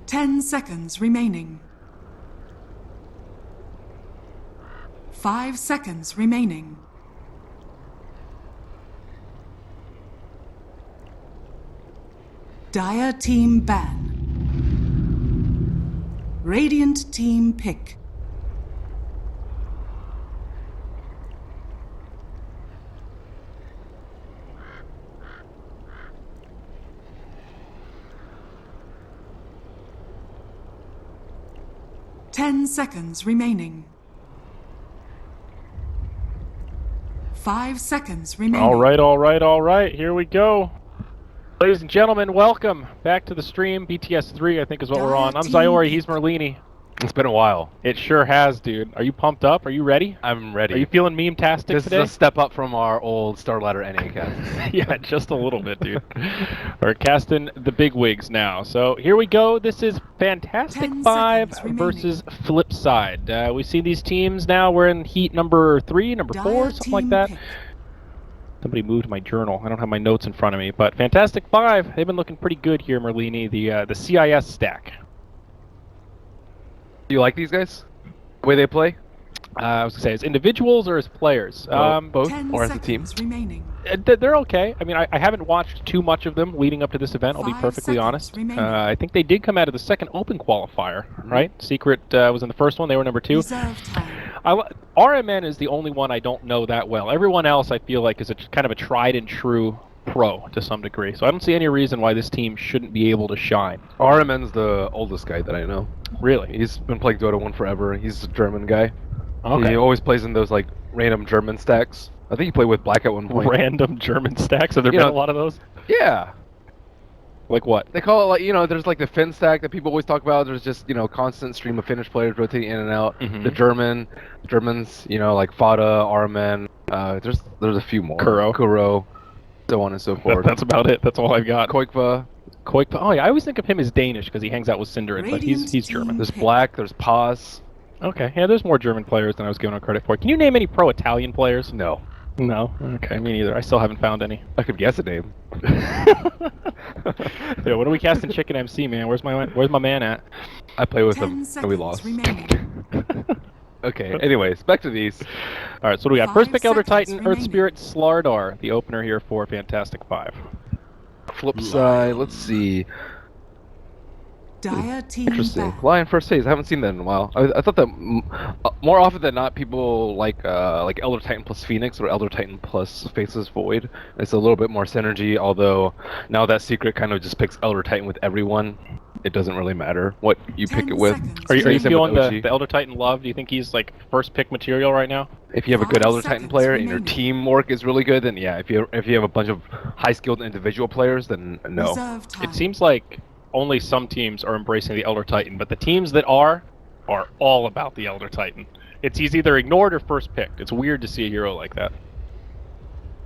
10 seconds remaining. 5 seconds remaining. Dire team ban. Radiant team pick. Ten seconds remaining. 5 seconds remaining. All right. Here we go. Ladies and gentlemen, welcome back to the stream. BTS3, I think, is what we're on. I'm Zyori, he's Merlini. It's been a while. It sure has, dude. Are you pumped up? Are you ready? I'm ready. Are you feeling meme-tastic This today? is a step up from our old Star Ladder NA cast. Yeah, just a little bit, dude. We're casting the big wigs now. So here we go. This is Fantastic 5 versus FlipSid. We see these teams now. We're in heat number 3, number 4, something like that. Somebody moved my journal. I don't have my notes in front of me. But Fantastic 5, they've been looking pretty good here, Merlini, the CIS stack. Do you like these guys? The way they play? I was going to say, as individuals or as players? Both, or as a team? They're okay. I mean, I haven't watched too much of them leading up to this event, I'll be perfectly honest. I think they did come out of the second open qualifier, right? Secret was in the first one, they were number 2. RMN is the only one I don't know that well. Everyone else I feel like is kind of a tried and true pro to some degree. So I don't see any reason why this team shouldn't be able to shine. RMN's the oldest guy that I know. Really? He's been playing Dota 1 forever. He's a German guy. Okay. He always plays in those like random German stacks. I think he played with Black at one point. Random German stacks? Have there been a lot of those? Yeah. Like what? They call it like, there's like the Finn stack that people always talk about. There's just, constant stream of Finnish players rotating in and out. Mm-hmm. The Germans, like Fada, Armen. There's a few more. Kuro, so on and so forth. That's about it. That's all I've got. Koikva. Oh yeah, I always think of him as Danish because he hangs out with Synderen, but he's German. There's Black, there's Paz. Okay, yeah, there's more German players than I was giving him credit for. Can you name any pro-Italian players? No. No? Okay, me neither. I still haven't found any. I could guess a name. Yeah, what are we casting Chicken MC, man? Where's my man at? I play with him, and we lost. Okay, anyways, back to these. Alright, so what do we got? First pick Elder Titan, Earth Spirit, Slardar, the opener here for Fantastic 5. FlipSid, let's see. Interesting. Lion first phase. I haven't seen that in a while. I thought that more often than not, people like Elder Titan plus Phoenix or Elder Titan plus Faceless Void. It's a little bit more synergy. Although now that Secret kind of just picks Elder Titan with everyone, it doesn't really matter what you pick it with. Are you feeling the Elder Titan love? Do you think he's like first pick material right now? If you have a good Elder Titan player and your teamwork is really good, then yeah. If you have a bunch of high skilled individual players, then no. It seems like only some teams are embracing the Elder Titan, but the teams that are all about the Elder Titan. He's either ignored or first picked. It's weird to see a hero like that.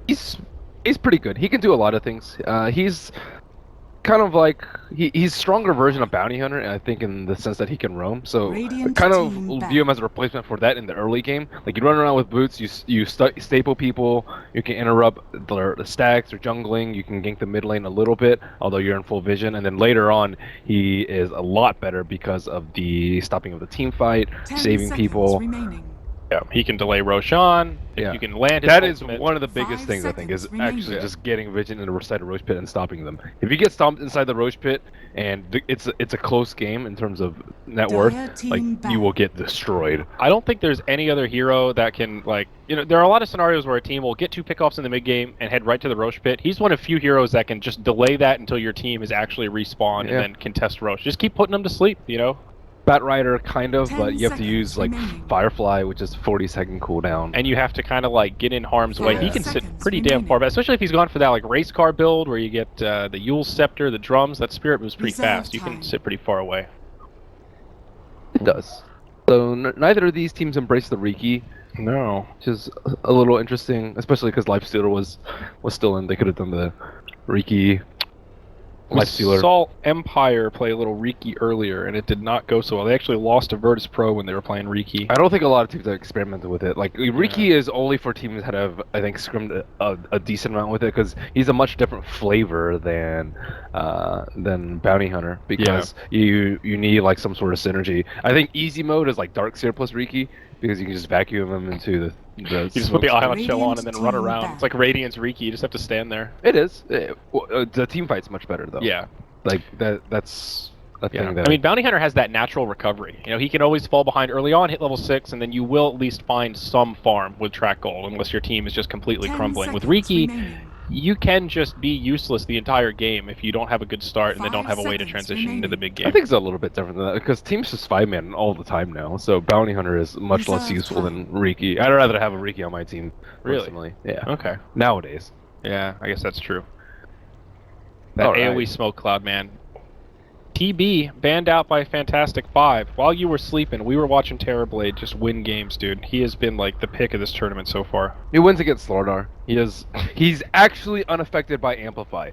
He's pretty good. He can do a lot of things. He's kind of like he's stronger version of Bounty Hunter, and I think in the sense that he can roam. So I kind of view him as a replacement for that in the early game. Like you run around with boots, you staple people, you can interrupt the stacks or jungling, you can gank the mid lane a little bit, although you're in full vision. And then later on, he is a lot better because of the stopping of the team fight, saving people. Yeah, he can delay Roshan. Yeah. You can land his That is ultimate. one of the biggest things, I think, is actually just getting Vision inside the Roche Pit and stopping them. If you get stomped inside the Roche Pit and it's a close game in terms of net worth, like, you will get destroyed. I don't think there's any other hero that can, like, there are a lot of scenarios where a team will get 2 pickoffs in the mid game and head right to the Roche Pit. He's one of few heroes that can just delay that until your team is actually respawned and then contest Roche. Just keep putting them to sleep, Bat Rider, kind of, but you have to use like Firefly, which is 40-second cooldown. And you have to kind of like get in harm's way. He can sit pretty damn far back, especially if he's gone for that like race car build where you get the Yule Scepter, the drums. That spirit moves pretty fast. You can sit pretty far away. It does. So neither of these teams embrace the Riki. No. Which is a little interesting, especially because Lifestealer was still in. They could have done the Riki Life Stealer. We saw Empire play a little Riki earlier, and it did not go so well. They actually lost to Virtus Pro when they were playing Riki. I don't think a lot of teams have experimented with it. Like, Riki is only for teams that have, I think, scrimmed a decent amount with it, because he's a much different flavor than Bounty Hunter, because you need, like, some sort of synergy. I think easy mode is, like, Darkseer plus Riki, because you can just vacuum him into the you just put the ion shell on and then run around. It's like Radiant's Riki, you just have to stand there. It is. The team fight's much better, though. Yeah. Like, that's a thing that... I mean, Bounty Hunter has that natural recovery. You know, he can always fall behind early on, hit level 6, and then you will at least find some farm with track gold, unless your team is just completely crumbling. With Riki, you can just be useless the entire game if you don't have a good start and then don't have a way to transition into the big game. I think it's a little bit different than that, because teams just 5-man all the time now, so Bounty Hunter is much less useful than Riki. I'd rather have a Riki on my team, personally. Yeah. Okay. Nowadays. Yeah, I guess that's true. That AoE smoke cloud, man. TB banned out by Fantastic 5. While you were sleeping, we were watching Terrorblade just win games, dude. He has been like the pick of this tournament so far. He wins against Slardar. He's actually unaffected by Amplify.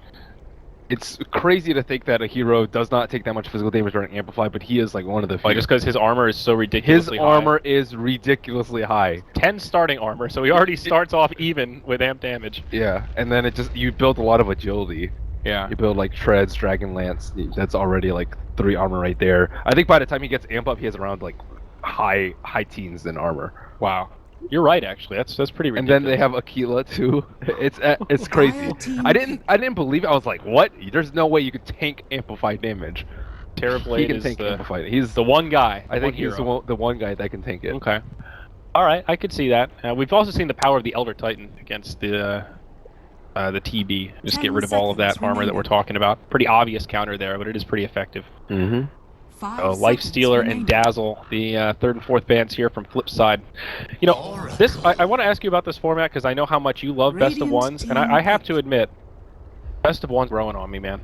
It's crazy to think that a hero does not take that much physical damage during Amplify, but he is like one of the few. Just because his armor is so ridiculously high. His armor is ridiculously high. 10 starting armor, so he already starts off even with amp damage. Yeah, and then you build a lot of agility. Yeah. You build like Treads, Dragon Lance, that's already like 3 armor right there. I think by the time he gets amp up, he has around like high teens in armor. Wow. You're right, actually. That's pretty ridiculous. And then they have Aquila too. It's crazy. I didn't believe it. I was like, what? There's no way you could tank amplified damage. Terrorblade is amplified. He's the one guy. I think he's the one guy that can tank it. Okay. All right, I could see that. We've also seen the power of the Elder Titan against the TB. Just get rid of all of that armor that we're talking about. Pretty obvious counter there, but it is pretty effective. Mm-hmm. Life Stealer and Dazzle, the 3rd and 4th bans here from FlipSid. You know, I want to ask you about this format because I know how much you love Best of Ones, and I have to admit, Best of Ones growing on me, man.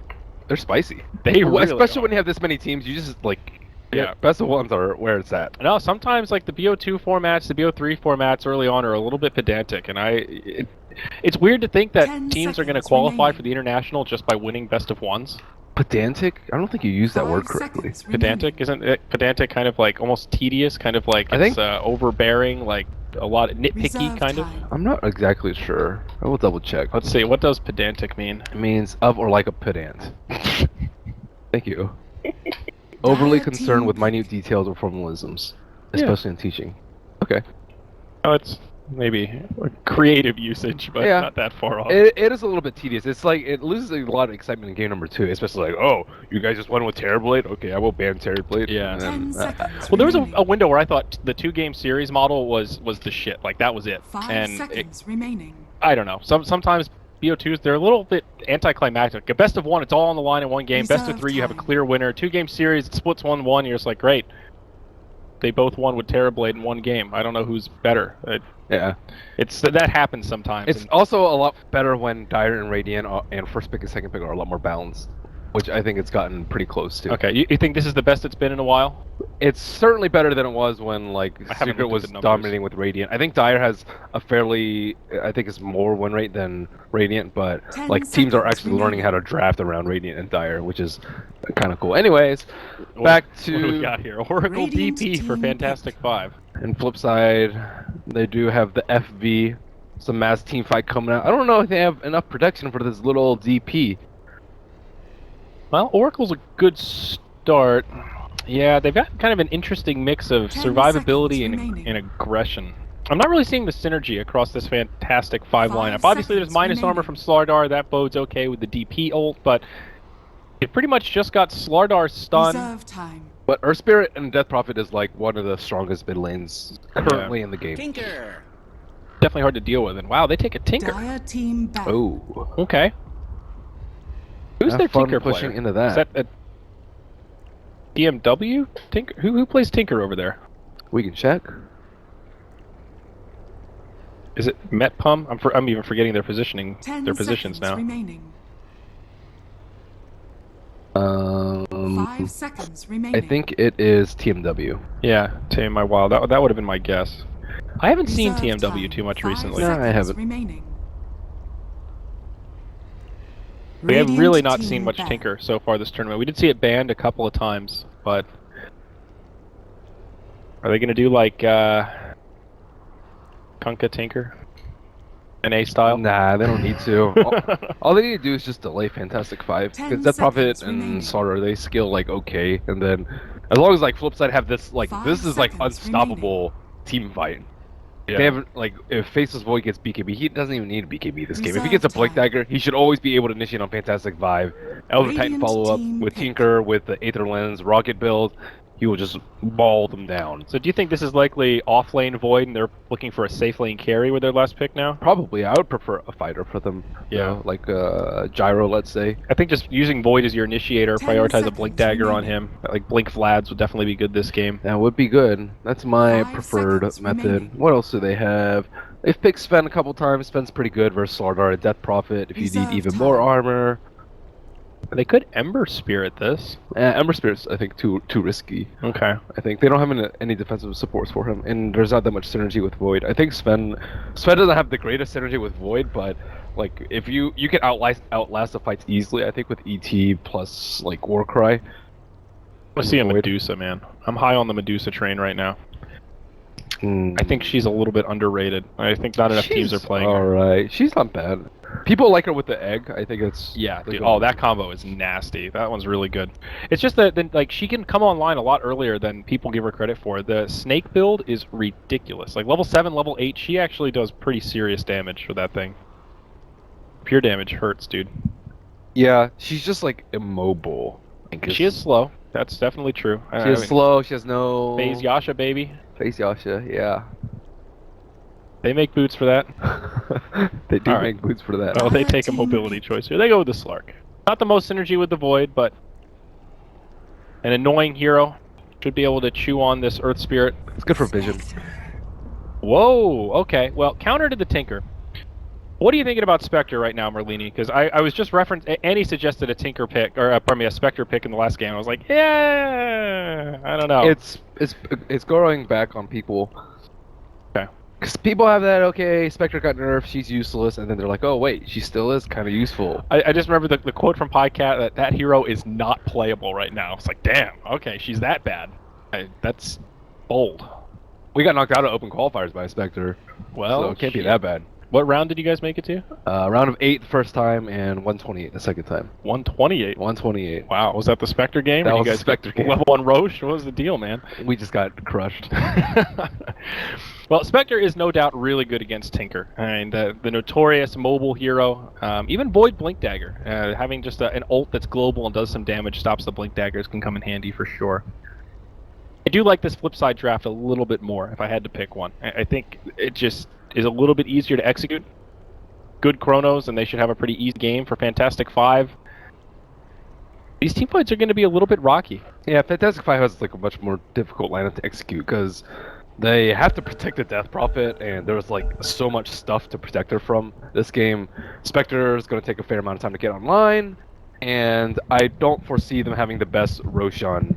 They're spicy. They really especially when you have this many teams, you just like... Yeah, Best of Ones are where it's at. No, sometimes like the BO2 formats, the BO3 formats early on are a little bit pedantic, and it's weird to think that teams are going to qualify for the international just by winning Best of Ones. Pedantic? I don't think you use that word correctly. Pedantic? Isn't it pedantic kind of like almost tedious, kind of like it's overbearing, like a lot of nitpicky kind of? I'm not exactly sure. I will double check. Let's see, what does pedantic mean? It means of or like a pedant. Thank you. Overly concerned with minute details or formalisms, especially in teaching. Okay. Oh, it's maybe a creative usage, but not that far off. It is a little bit tedious. It's like, it loses a lot of excitement in game number 2, especially like, oh, you guys just won with Terrorblade? Okay, I will ban Terrorblade. Yeah. Well, there was a window where I thought the 2-game series model was the shit. Like, that was it. 5 seconds remaining. I don't know. Sometimes BO2s, they're a little bit anticlimactic. A best of 1, it's all on the line in one game. Best of 3, you have a clear winner. 2-game series, it splits 1-1. You're just like, great. They both won with Terrorblade in one game. I don't know who's better. Yeah. That happens sometimes. It's also a lot better when Dire and Radiant and first pick and second pick are a lot more balanced, which I think it's gotten pretty close to. Okay, you think this is the best it's been in a while? It's certainly better than it was when like Secret was dominating with Radiant. I think Dire has a fairly, I think it's more win rate than Radiant, but like teams are actually learning how to draft around Radiant and Dire, which is kind of cool. Anyways, back to what do we got here? Oracle DP for Fantastic 5. And FlipSid, they do have the FV, some mass team fight coming out. I don't know if they have enough protection for this little old DP. Well, Oracle's a good start. Yeah, they've got kind of an interesting mix of survivability and aggression. I'm not really seeing the synergy across this Fantastic 5 lineup. Obviously, there's minus armor from Slardar. That bodes okay with the DP ult, but it pretty much just got Slardar stunned. But Earth Spirit and Death Prophet is like one of the strongest mid lanes currently in the game. Tinker. Definitely hard to deal with. And wow, they take a Tinker. Oh. Okay. Who's their Tinker pushing player? Into that? Is that a DMW? Tinker? Who plays Tinker over there? We can check. Is it Metpum? I'm even forgetting their positioning. Their positions now. Remaining. 5 seconds remaining. I think it is TMW. Yeah, Tame My Wild. That would have been my guess. I haven't seen TMW too much recently. No, I haven't. We have really not team seen much ban. Tinker so far this tournament. We did see it banned a couple of times, but are they going to do like Kunkka Tinker? NA style? Nah, they don't need to. All they need to do is just delay Fantastic 5. 10 Because Death Prophet seconds remaining. and Slaughter, they skill like okay, and then as long as like FlipSid have this like 5 this is like seconds unstoppable team fight. Yeah. They have like if Faceless Void gets BKB, he doesn't even need a BKB this game. If he Reserve gets a Blink time. Dagger, he should always be able to initiate on Fantastic 5. Elder Titan Radiant follow up team with pick. Tinker with the Aether Lens, Rocket build. He will just ball them down. So do you think this is likely off lane Void and they're looking for a safe lane carry with their last pick now? Probably, I would prefer a fighter for them. You Yeah. know, like Gyro, let's say. I think just using Void as your initiator, 10 prioritize a Blink seconds Dagger on remaining. him. Like Blink Vlads would definitely be good this game. That would be good. That's my 5 preferred seconds method. remaining. What else do they have? They've picked Sven a couple times. Sven's pretty good versus Slardar and Death Prophet if you Reserve need even more time. armor. They could Ember Spirit this. Ember Spirit's, I think, too risky. Okay. I think they don't have any defensive supports for him, and there's not that much synergy with Void. I think Sven doesn't have the greatest synergy with Void, but like if you can outlast the fights easily. I think with ET plus like Warcry. I see a Void. Medusa, man. I'm high on the Medusa train right now. Hmm. I think she's a little bit underrated. I think not enough teams are playing her. Alright, she's not bad. People like her with the egg. I think it's Yeah, the dude. good Oh, one. that combo is nasty. That one's really good. It's just that like she can come online a lot earlier than people give her credit for. The snake build is ridiculous. Like level 7, level 8, she actually does pretty serious damage for that thing. Pure damage hurts, dude. Yeah, she's just like immobile. She is slow. That's definitely true. She is slow. She has no Phase Yasha, baby. Face Yasha. Yeah, They make boots for that. they do All right. make boots for that. Oh, they Other take a team mobility choice here. They go with the Slark. Not the most synergy with the Void, but an annoying hero. Should be able to chew on this Earth Spirit. It's good for vision. Whoa, okay. Well, counter to the Tinker. What are you thinking about Spectre right now, Merlini? Because I was just Annie suggested a Tinker pick, or pardon me, a Spectre pick in the last game. I was like, yeah, I don't know. It's growing back on people. Okay. Because people have that, okay, Spectre got nerfed, she's useless, and then they're like, oh wait, she still is kind of useful. I just remember the quote from Podcat that hero is not playable right now. It's like, damn, okay, she's that bad. That's bold. We got knocked out of open qualifiers by Spectre, Well, so it can't be shit. that bad. What round did you guys make it to? Round of 8 the first time, and 128 the second time. 128. 128. Wow, was that the Spectre game? That Or was you the guys Spectre game. Level 1 Roche? What was the deal, man? We just got crushed. Well, Spectre is no doubt really good against Tinker. And the notorious mobile hero, even Void Blink Dagger, having just an ult that's global and does some damage, stops the Blink Daggers, can come in handy for sure. I do like this FlipSid draft a little bit more, if I had to pick one. I think it just is a little bit easier to execute. Good chronos, and they should have a pretty easy game for Fantastic 5. These team fights are going to be a little bit rocky. Yeah, Fantastic 5 has like a much more difficult lineup to execute because they have to protect the Death Prophet, and there's like so much stuff to protect her from. This game, Spectre is going to take a fair amount of time to get online, and I don't foresee them having the best Roshan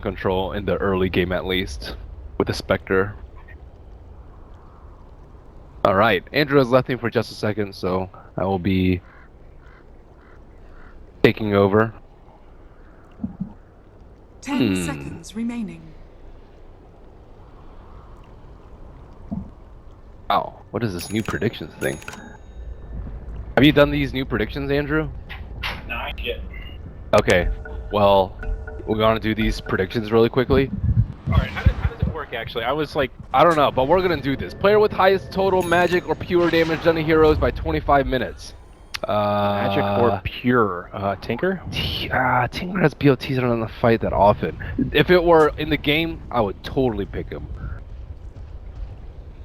control in the early game at least with the Spectre. Alright, Andrew has left me for just a second, so I will be taking over. 10 seconds remaining. Wow, what is this new predictions thing? Have you done these new predictions, Andrew? Not yet. Okay, well, we want to do these predictions really quickly. Alright, how does it work actually? I was like, I don't know, but we're gonna do this. Player with highest total magic or pure damage done to heroes by 25 minutes. magic or pure. Tinker? Tinker has BOTs on the fight that often. If it were in the game, I would totally pick him.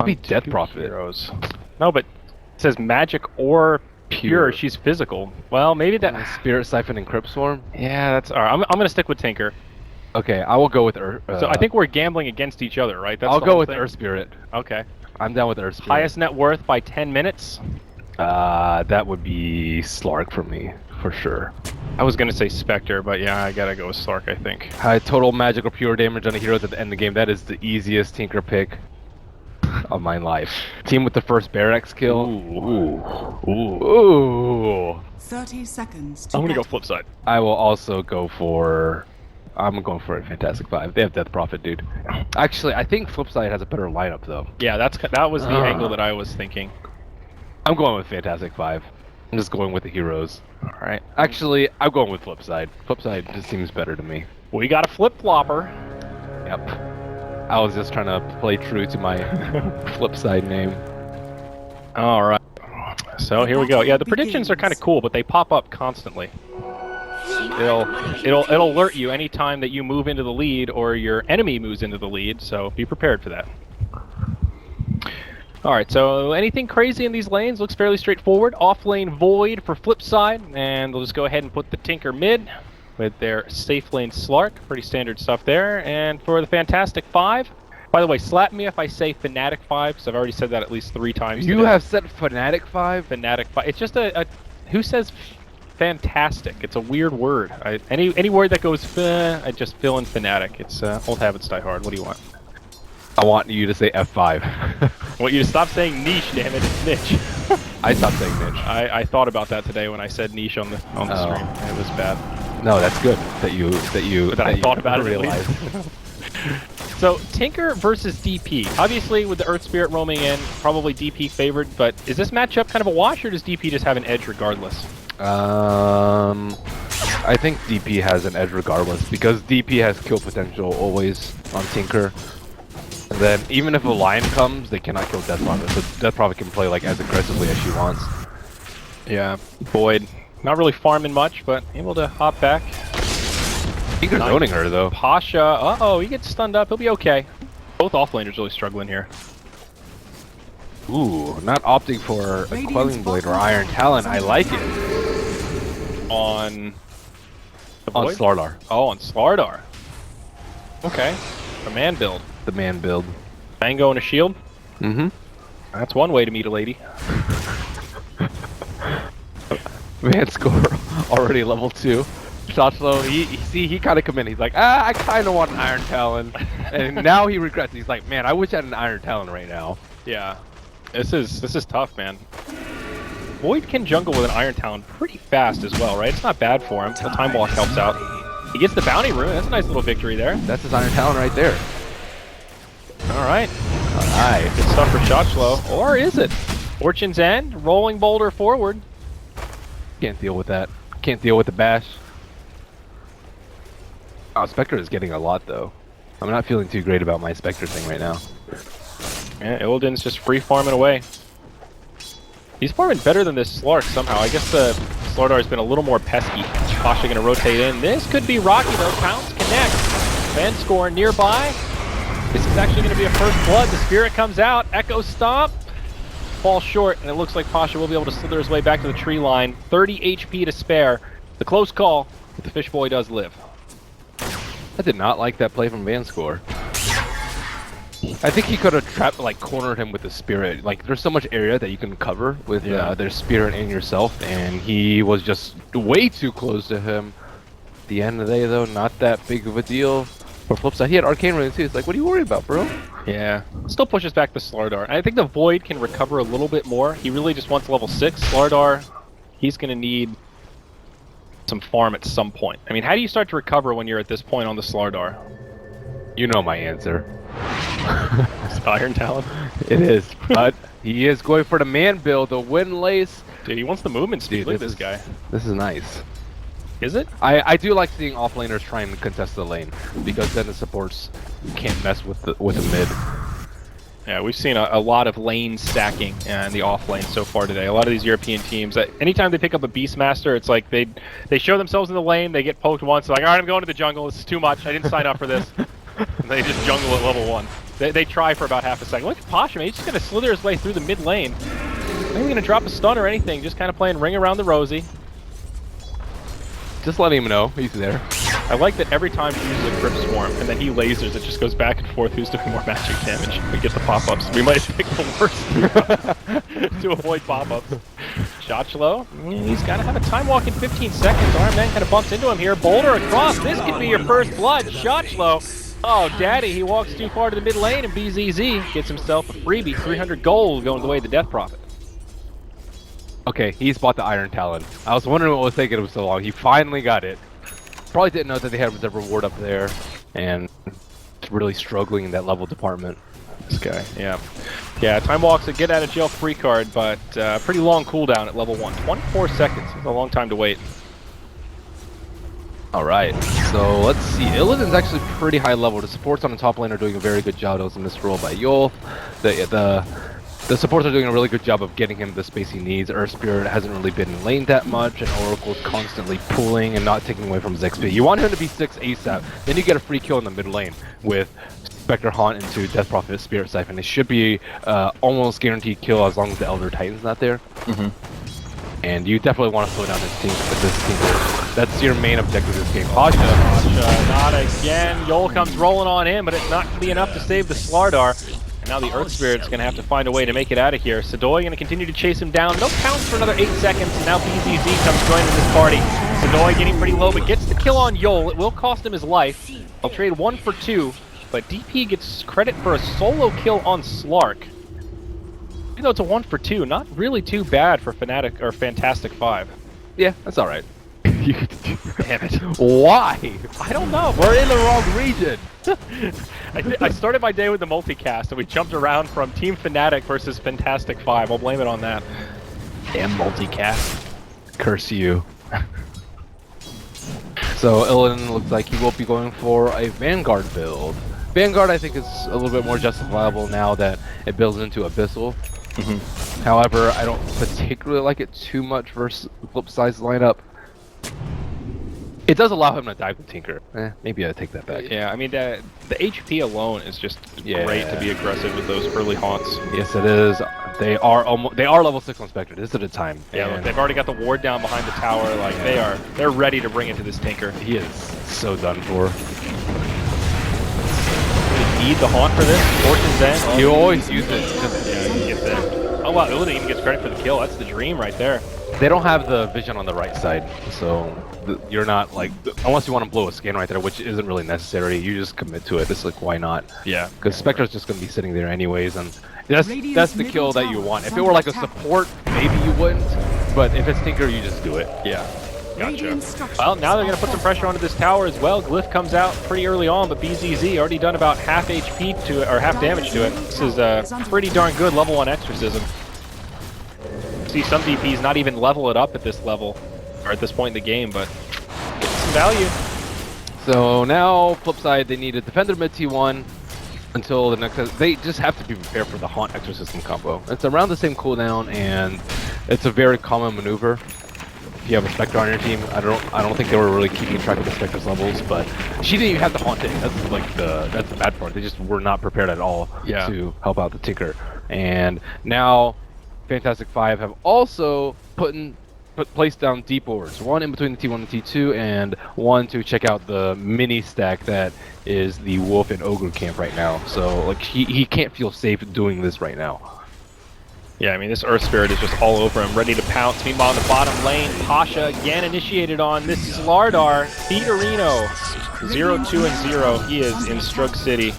Be Death Two Prophet. Heroes. No, but it says magic or pure. She's physical. Well, maybe that. Spirit Siphon and Crypt Swarm. Yeah, that's alright. I'm gonna stick with Tinker. Okay, I will go with Earth. So I think we're gambling against each other, right? That's I'll the go whole with thing? Earth Spirit. Okay. I'm down with Earth Spirit. Highest net worth by 10 minutes. That would be Slark for me, for sure. I was gonna say Spectre, but yeah, I gotta go with Slark, I think. High total magic or pure damage on the heroes at the end of the game. That is the easiest Tinker pick. of my life. Team with the first Barracks kill. Ooh. 30 seconds to I'm gonna go battle. FlipSid. I will also go for... I'm going for a Fantastic Five. They have Death Prophet, dude. Actually, I think FlipSid has a better lineup, though. Yeah, that was the angle that I was thinking. I'm going with Fantastic Five. I'm just going with the heroes. All right. Actually, I'm going with FlipSid. FlipSid just seems better to me. We got a flip-flopper. Yep. I was just trying to play true to my FlipSid name. All right. So here we go. Yeah, the predictions are kind of cool, but they pop up constantly. It'll alert you anytime that you move into the lead or your enemy moves into the lead, so be prepared for that. Alright, so anything crazy in these lanes looks fairly straightforward. Off lane Void for FlipSid, and they'll just go ahead and put the Tinker mid with their safe lane Slark. Pretty standard stuff there. And for the Fantastic Five, by the way, slap me if I say Fnatic 5, because I've already said that at least 3 times You today. have said Fnatic 5? Fnatic 5. It's just a who says fantastic? It's a weird word. Any word that goes I just fill in Fnatic. It's old habits die hard. What do you want? I want you to say F5. I want you to stop saying niche, damn it. It's niche. I stopped saying niche. I thought about that today when I said niche on the stream. It was bad. No, that's good that I thought about it. Realized. So Tinker versus DP. Obviously, with the Earth Spirit roaming in, probably DP favored. But is this matchup kind of a wash, or does DP just have an edge regardless? I think DP has an edge regardless because DP has kill potential always on Tinker. And then even if a lion comes, they cannot kill Death Prophet. So Death Prophet can play like as aggressively as she wants. Yeah, Void. Not really farming much, but able to hop back. Tinker's owning her though. Pasha, uh-oh, he gets stunned up. He'll be okay. Both offlaners really struggling here. Ooh, not opting for a Quelling Blade or Iron Talon. I like it. On the On Void? Slardar. Oh, on Slardar. Okay. The man build. The man build. Mango and a shield? Mm-hmm. That's one way to meet a lady. Man score already level 2. Shotlow, he kind of come in. He's like, I kind of want an Iron Talon, and now he regrets. He's like, man, I wish I had an Iron Talon right now. Yeah, this is tough, man. Void can jungle with an Iron Talon pretty fast as well, right? It's not bad for him. The Time Walk helps out. He gets the bounty rune. That's a nice little victory there. That's his Iron Talon right there. All right. Alright. Good stuff for Shotlow. Or is it? Fortune's End, rolling boulder forward. Can't deal with that. Can't deal with the bash. Oh, Spectre is getting a lot though. I'm not feeling too great about my Spectre thing right now. Yeah, Illidan's just free farming away. He's farming better than this Slark somehow. I guess the Slardar's been a little more pesky. Pasha gonna rotate in. This could be rocky though. Pounce connect. Fan score nearby. This is actually gonna be a first blood. The Spirit comes out. Echo Stomp. Falls short, and it looks like Pasha will be able to slither his way back to the tree line. 30 HP to spare. The close call, but the Fish Boy does live. I did not like that play from Vanscore. I think he could have trapped, like, cornered him with the Spirit. Like, there's so much area that you can cover with their Spirit and yourself, and he was just way too close to him. At the end of the day, though, not that big of a deal. For FlipSid, he had Arcane Rune too. It's like, what are you worried about, bro? Yeah, still pushes back the Slardar. I think the Void can recover a little bit more. He really just wants level 6. Slardar, he's going to need some farm at some point. I mean, how do you start to recover when you're at this point on the Slardar? You know my answer. It's Iron Talon. It is, but he is going for the man build, the Windlace. Dude, he wants the movement speed. Dude, Look at this guy. This is nice. Is it? I do like seeing offlaners try and contest the lane, because then the supports can't mess with the mid. Yeah, we've seen a lot of lane stacking in the off lane so far today. A lot of these European teams, anytime they pick up a Beastmaster, it's like they show themselves in the lane, they get poked once, they're like, all right, I'm going to the jungle, this is too much, I didn't sign up for this. And they just jungle at level 1. They try for about half a second. Look at Pasha, man, he's just going to slither his way through the mid lane. Not even going to drop a stun or anything, just kind of playing ring around the rosy. Just letting him know he's there. I like that every time he uses a Grip Swarm, and then he lasers, it just goes back and forth who's doing more magic damage. We get the pop-ups. We might have picked the worst to avoid pop-ups. Shotlow, he's got to have a time walk in 15 seconds. Iron Man kind of bumps into him here. Boulder across. This could be your first blood. Shotlow Oh, daddy, he walks too far to the mid lane, and BZZ gets himself a freebie, 300 gold going the way of the Death Prophet. Okay, he's bought the Iron Talon. I was wondering what was taking him so long. He finally got it. Probably didn't know that they had the reward up there, and really struggling in that level department. This guy, yeah. Yeah, Time Walk's a get out of jail free card, but pretty long cooldown at level 1. 24 seconds, it's a long time to wait. Alright, so let's see. Illidan's actually pretty high level. The supports on the top lane are doing a very good job. That was a misroll by Yolf. The supports are doing a really good job of getting him the space he needs. Earth Spirit hasn't really been in lane that much, and Oracle's constantly pulling and not taking away from his XP. You want him to be 6 ASAP, then you get a free kill in the mid lane with Spectre Haunt into Death Prophet Spirit Siphon. It should be almost guaranteed kill as long as the Elder Titan's not there. And you definitely want to slow down this team with this team. That's your main objective this game. Pasha, not again. Yol comes rolling on in, but it's not going to be enough to save the Slardar. And now the Earth Spirit's going to have to find a way to make it out of here. Sadoy going to continue to chase him down. No counts for another 8 seconds, and now BZZ comes joining this party. Sadoy getting pretty low, but gets the kill on Yol. It will cost him his life. I'll trade 1 for 2, but DP gets credit for a solo kill on Slark. Even though it's a 1 for 2, not really too bad for Fnatic or Fantastic 5. Yeah, that's alright. Damn it. Why? I don't know. We're in the wrong region. I started my day with the multicast, and we jumped around from Team Fnatic versus Fantastic 5. I'll blame it on that. Damn multicast. Curse you. So Illidan looks like he will be going for a Vanguard build. Vanguard I think is a little bit more justifiable now that it builds into Abyssal. However, I don't particularly like it too much versus FlipSid's lineup. It does allow him to dive the Tinker. Maybe I take that back. Yeah, I mean, the HP alone is just great to be aggressive with those early haunts. Yes, it is. They are level 6 on Spectre. This is the time. Yeah, look, they've already got the ward down behind the tower. Like they're ready to bring it to this Tinker. He is so done for. Need the haunt for this. Fortune's End. You always use it. Yeah, you get that. Oh wow, Illidan even gets credit for the kill. That's the dream right there. They don't have the vision on the right side, so you're not like, unless you want to blow a scan right there, which isn't really necessary. You just commit to it. It's like, why not? Yeah. Because Spectre's just going to be sitting there anyways, and that's the kill that you want. If it were like a support, maybe you wouldn't, but if it's Tinker, you just do it. Yeah. Gotcha. Well, now they're going to put some pressure onto this tower as well. Glyph comes out pretty early on, but BZZ already done about half HP to it, or half damage to it. This is pretty darn good level 1 exorcism. See some DPs not even level it up at this level, or at this point in the game, but getting some value. So now, FlipSid, they need a defender mid T1 until the next. They just have to be prepared for the Haunt Exorcism combo. It's around the same cooldown, and it's a very common maneuver. If you have a Spectre on your team, I don't think they were really keeping track of the Spectre's levels, but she didn't even have the Haunt in. That's like that's the bad part. They just were not prepared at all to help out the Tinker. And now Fantastic 5 have also placed down deep wards, one in between the T1 and T2, and one to check out the mini stack that is the Wolf and Ogre camp right now. So like he can't feel safe doing this right now. Yeah, I mean, this Earth Spirit is just all over him, ready to pounce. Meanwhile, in the bottom lane, Pasha again initiated on this Slardar. Feederino, 0-2-0. He is in Strug City.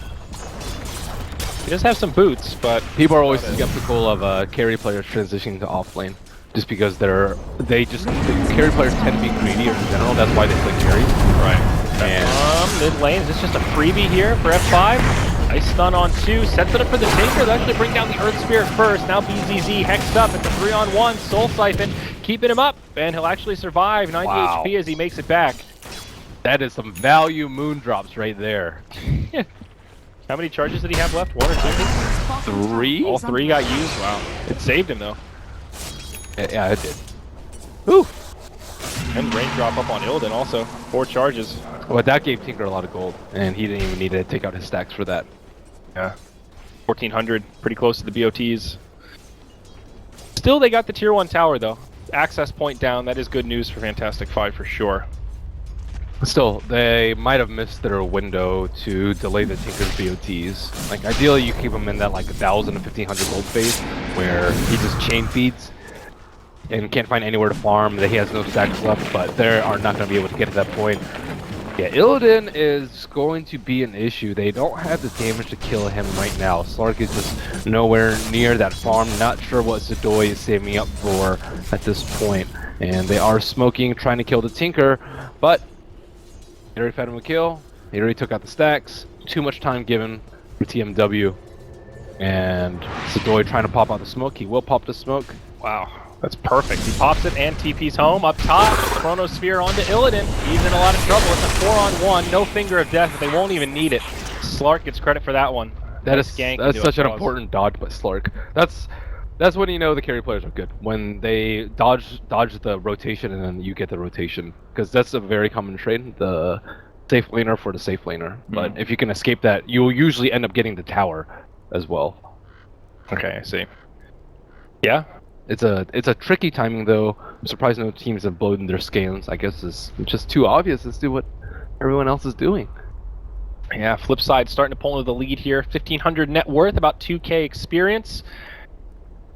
He does have some boots, but people are always skeptical of carry players transitioning to off lane, just because the carry players tend to be greedier in general. That's why they play carry. Right. And mid lane, is this just a freebie here for F5? Nice stun on 2, sets it up for the Tinker. They'll actually bring down the Earth Spirit first. Now BZZ hexed up at the 3-on-1. Soul Siphon keeping him up, and he'll actually survive 90 HP as he makes it back. That is some value moon drops right there. How many charges did he have left? 1 or 2? 3? All 3 got used? Wow. It saved him, though. Yeah, it did. Whew. And raindrop up on Illidan also. 4 charges. Well, that gave Tinker a lot of gold, and he didn't even need to take out his stacks for that. Yeah. 1400, pretty close to the BOTs. Still, they got the tier 1 tower, though. Access point down, that is good news for Fantastic 5 for sure. Still, they might have missed their window to delay the Tinker's BOTs. Like, ideally, you keep him in that, like, 1,000 to 1,500 gold phase, where he just chain feeds and can't find anywhere to farm, that he has no stacks left, but they are not going to be able to get to that point. Yeah, Illidan is going to be an issue. They don't have the damage to kill him right now. Slark is just nowhere near that farm. Not sure what Zyori is saving up for at this point. And they are smoking, trying to kill the Tinker, but he already fed him a kill. He already took out the stacks. Too much time given for TMW. And Zyori trying to pop out the smoke. He will pop the smoke. Wow. That's perfect. He pops it and TP's home. Up top, Chronosphere onto Illidan. He's in a lot of trouble. It's a 4-on-1. No finger of death, but they won't even need it. Slark gets credit for that one. That's such an important dodge by Slark. That's when you know the carry players are good. When they dodge the rotation and then you get the rotation. Because that's a very common trait, the safe laner for the safe laner. But if you can escape that, you'll usually end up getting the tower as well. Okay, I see. Yeah? It's a tricky timing though. I'm surprised no teams have blown their scans. I guess it's just too obvious as to what everyone else is doing. Yeah, FlipSid starting to pull into the lead here. 1,500 net worth, about 2K experience.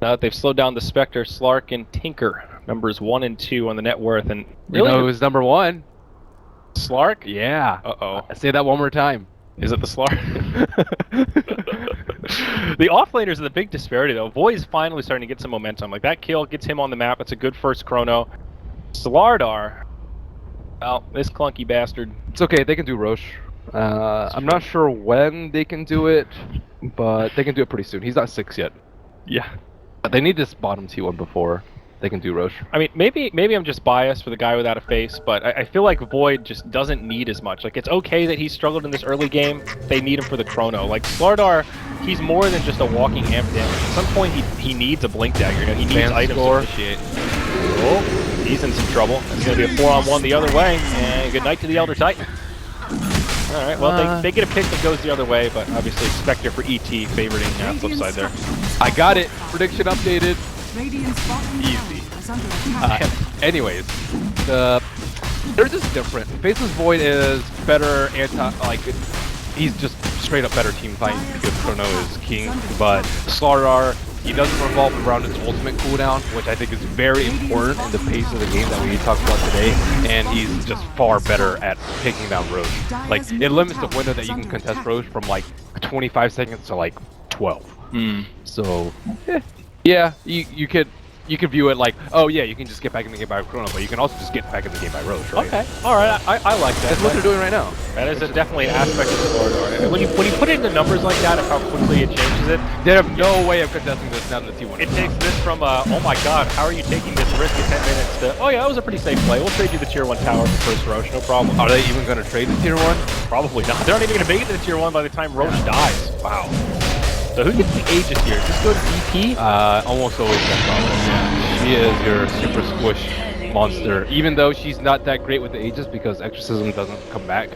Now that they've slowed down the Spectre, Slark, and Tinker, numbers 1 and 2 on the net worth. And really, you know who's number 1? Slark? Yeah. Uh-oh. Say that one more time. Is it the Slark? The offlaners are the big disparity though. Void's finally starting to get some momentum. Like that kill gets him on the map. That's a good first chrono. Slardar. Well, this clunky bastard. It's okay, they can do Roche. I'm not sure when they can do it, but they can do it pretty soon. He's not 6 yet. Yeah. They need this bottom T1 before they can do Roche. I mean, maybe I'm just biased for the guy without a face, but I feel like Void just doesn't need as much. Like, it's okay that he struggled in this early game. They need him for the chrono. Like, Slardar, he's more than just a walking amp damage. At some point, he needs a blink dagger. You know, he needs items to initiate. Oh, he's in some trouble. It's going to be a 4-on-1 the other way. And good night to the Elder Titan. Alright, well, they get a pick that goes the other way, but obviously Spectre for ET favoriting FlipSid there. I got it. Prediction updated. Easy. Anyways, they're just different. Faceless Void is better he's just straight up better team fight because Chrono is king, but Slardar, he doesn't revolve around his ultimate cooldown, which I think is very important in the pace of the game that we talked about today, and he's just far better at taking down Roche. Like, it limits the window that you can contest Roche from like 25 seconds to like 12. So, yeah, you could view it like, oh yeah, you can just get back in the game by Chrono, but you can also just get back in the game by Roche, right? Okay, alright, I like that. That's what they're doing right now. That is definitely an aspect of Slardar. When you put it into numbers like that, of how quickly it changes it, they have no way of contesting this now in the T1. It takes this from, oh my god, how are you taking this risk at 10 minutes to, oh yeah, that was a pretty safe play, we'll trade you the tier 1 tower for first Roche, no problem. Are they even going to trade the tier 1? Probably not. They're not even going to make it to the tier 1 by the time Roche dies. Wow. So who gets the Aegis here? Just go to DP? Almost always that problem. Yeah. She is your super squish monster. Even though she's not that great with the Aegis because Exorcism doesn't come back,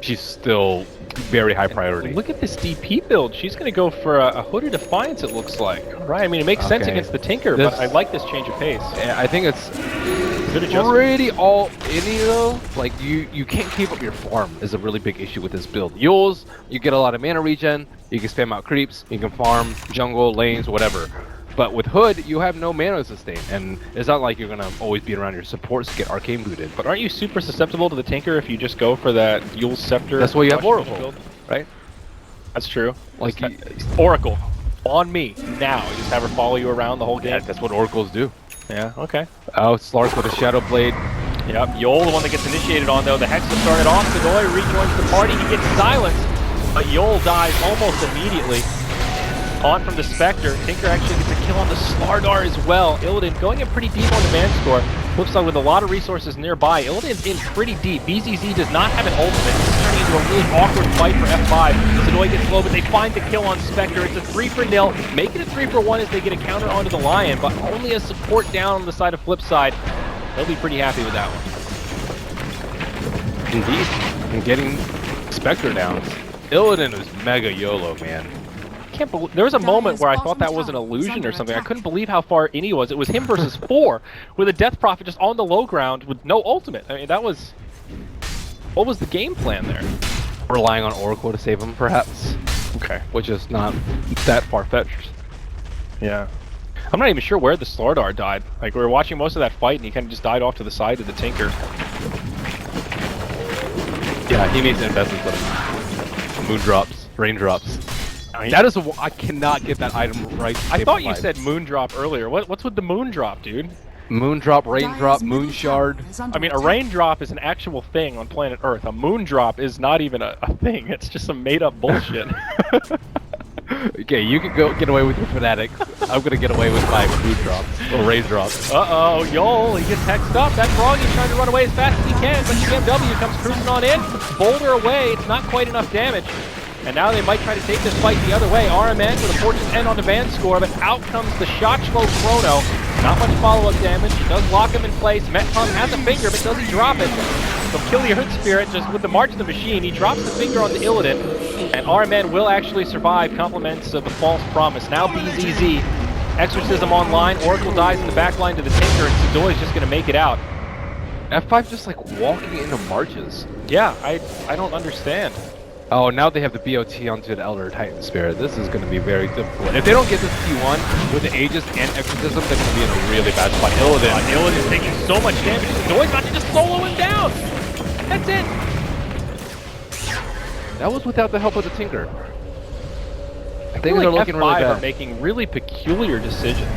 she's still very high priority. Look at this DP build. She's going to go for a Hooded Defiance, it looks like. Right, I mean, it makes sense against the Tinker, but I like this change of pace. Yeah, I think it's pretty all inny though. Like, you can't keep up your farm is a really big issue with this build. Yules, you get a lot of mana regen, you can spam out creeps, you can farm jungle, lanes, whatever. But with Hood, you have no mana sustain, and it's not like you're gonna always be around your supports to get arcane booted. But aren't you super susceptible to the Tinker if you just go for that Yule's Scepter? That's why you have Oracle build, right? That's true. Like Oracle, on me now. You just have her follow you around the whole game. Yeah, that's what Oracles do. Yeah. Okay. Oh, Slark with a Shadow Blade. Yep. Yol, the one that gets initiated on though. The Hex has started off. Godoy rejoins the party. He gets silenced, but Yol dies almost immediately. On from the Spectre. Tinker actually gets a kill on the Slardar as well. Illidan going in pretty deep on the man score. FlipSid with a lot of resources nearby. Illidan's in pretty deep. BZZ does not have an ultimate. This is turning into a really awkward fight for F5. Godoy gets low, but they find the kill on Spectre. It's a 3-0. Make it a 3-1 as they get a counter onto the Lion, but only a support down on the side of FlipSid. They'll be pretty happy with that one. Indeed. And getting Spectre down. Illidan is mega YOLO, man. There was a moment where I thought that was an illusion or something. I couldn't believe how far in he was. It was him versus 4 with a Death Prophet just on the low ground with no ultimate. I mean, that was... What was the game plan there? Relying on Oracle to save him, perhaps. Okay. Which is not that far-fetched. Yeah. I'm not even sure where the Slardar died. Like, we were watching most of that fight and he kind of just died off to the side of the Tinker. Yeah, he needs to invest in some moondrops, raindrops. That is I cannot get that item right. I thought you said moondrop earlier. What's with the moondrop, dude? Moondrop, raindrop, moonshard. I mean, a raindrop is an actual thing on planet Earth. A moondrop is not even a thing. It's just some made-up bullshit. Okay, you can go get away with your fanatics. I'm gonna get away with my moondrops or raindrops. Uh-oh, Yol, he gets hexed up. That frog is trying to run away as fast as he can, but GMW comes cruising on in. Boulder away. It's not quite enough damage. And now they might try to take this fight the other way. RMN with a fortune's end on the van score, but out comes the shot slow Chrono. Not much follow-up damage. He does lock him in place. Metcon has a finger, but does he drop it? So kill your Hood Spirit just with the March of the Machine. He drops the finger on the Illidan, and RMN will actually survive. Compliments of the false promise. Now BZZ. Exorcism online. Oracle dies in the back line to the Tinker, and Sidoi is just going to make it out. F5 just like walking into marches. Yeah, I don't understand. Oh, now they have the BOT onto the Elder Titan Spirit. This is going to be very difficult. If they don't get this T1 with the Aegis and Exorcism, they're going to be in a really bad spot. Illidan is taking so much damage. Sidoi's about to just solo him down. That's it. That was without the help of the Tinker. Things are looking really bad. Are making really peculiar decisions.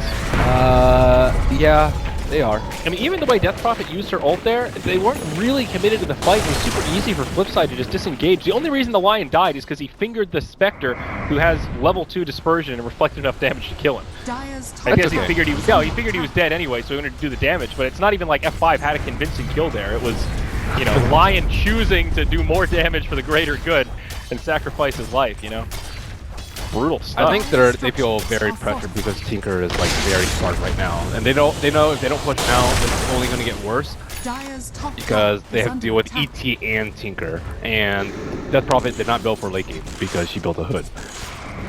Yeah, they are. I mean, even the way Death Prophet used her ult there, they weren't really committed to the fight. It was super easy for FlipSid to just disengage. The only reason the Lion died is because he fingered the Spectre, who has level 2 dispersion and reflected enough damage to kill him. I guess he figured he was dead anyway, so he wanted to do the damage. But it's not even like F5 had a convincing kill there. It was, you know, Lion choosing to do more damage for the greater good and sacrifice his life. You know. Brutal stuff. I think they feel very pressured because Tinker is like very smart right now, and they know if they don't push now, it's only going to get worse because they have to deal with ET and Tinker. And Death Prophet did not build for late game because she built a Hood,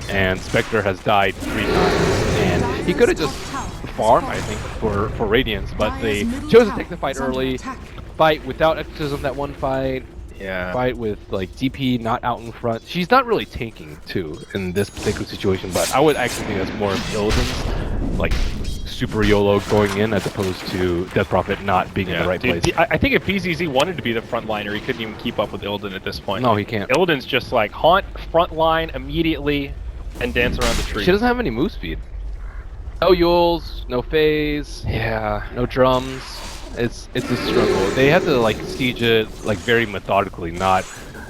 and Spectre has died 3 times, and he could have just farmed, I think, for Radiance, but they chose to take the fight early, fight without Exorcism that one fight. Yeah. Fight with like DP not out in front. She's not really tanking too in this particular situation, but I would actually think that's more of Illidan's like super YOLO going in as opposed to Death Prophet not being in the right place. I think if BZZ wanted to be the frontliner, he couldn't even keep up with Illidan at this point. No, he can't. Illidan's just like haunt frontline immediately and dance around the tree. She doesn't have any move speed. No Yules, no phase, yeah, no drums. It's a struggle. They have to like siege it like very methodically, not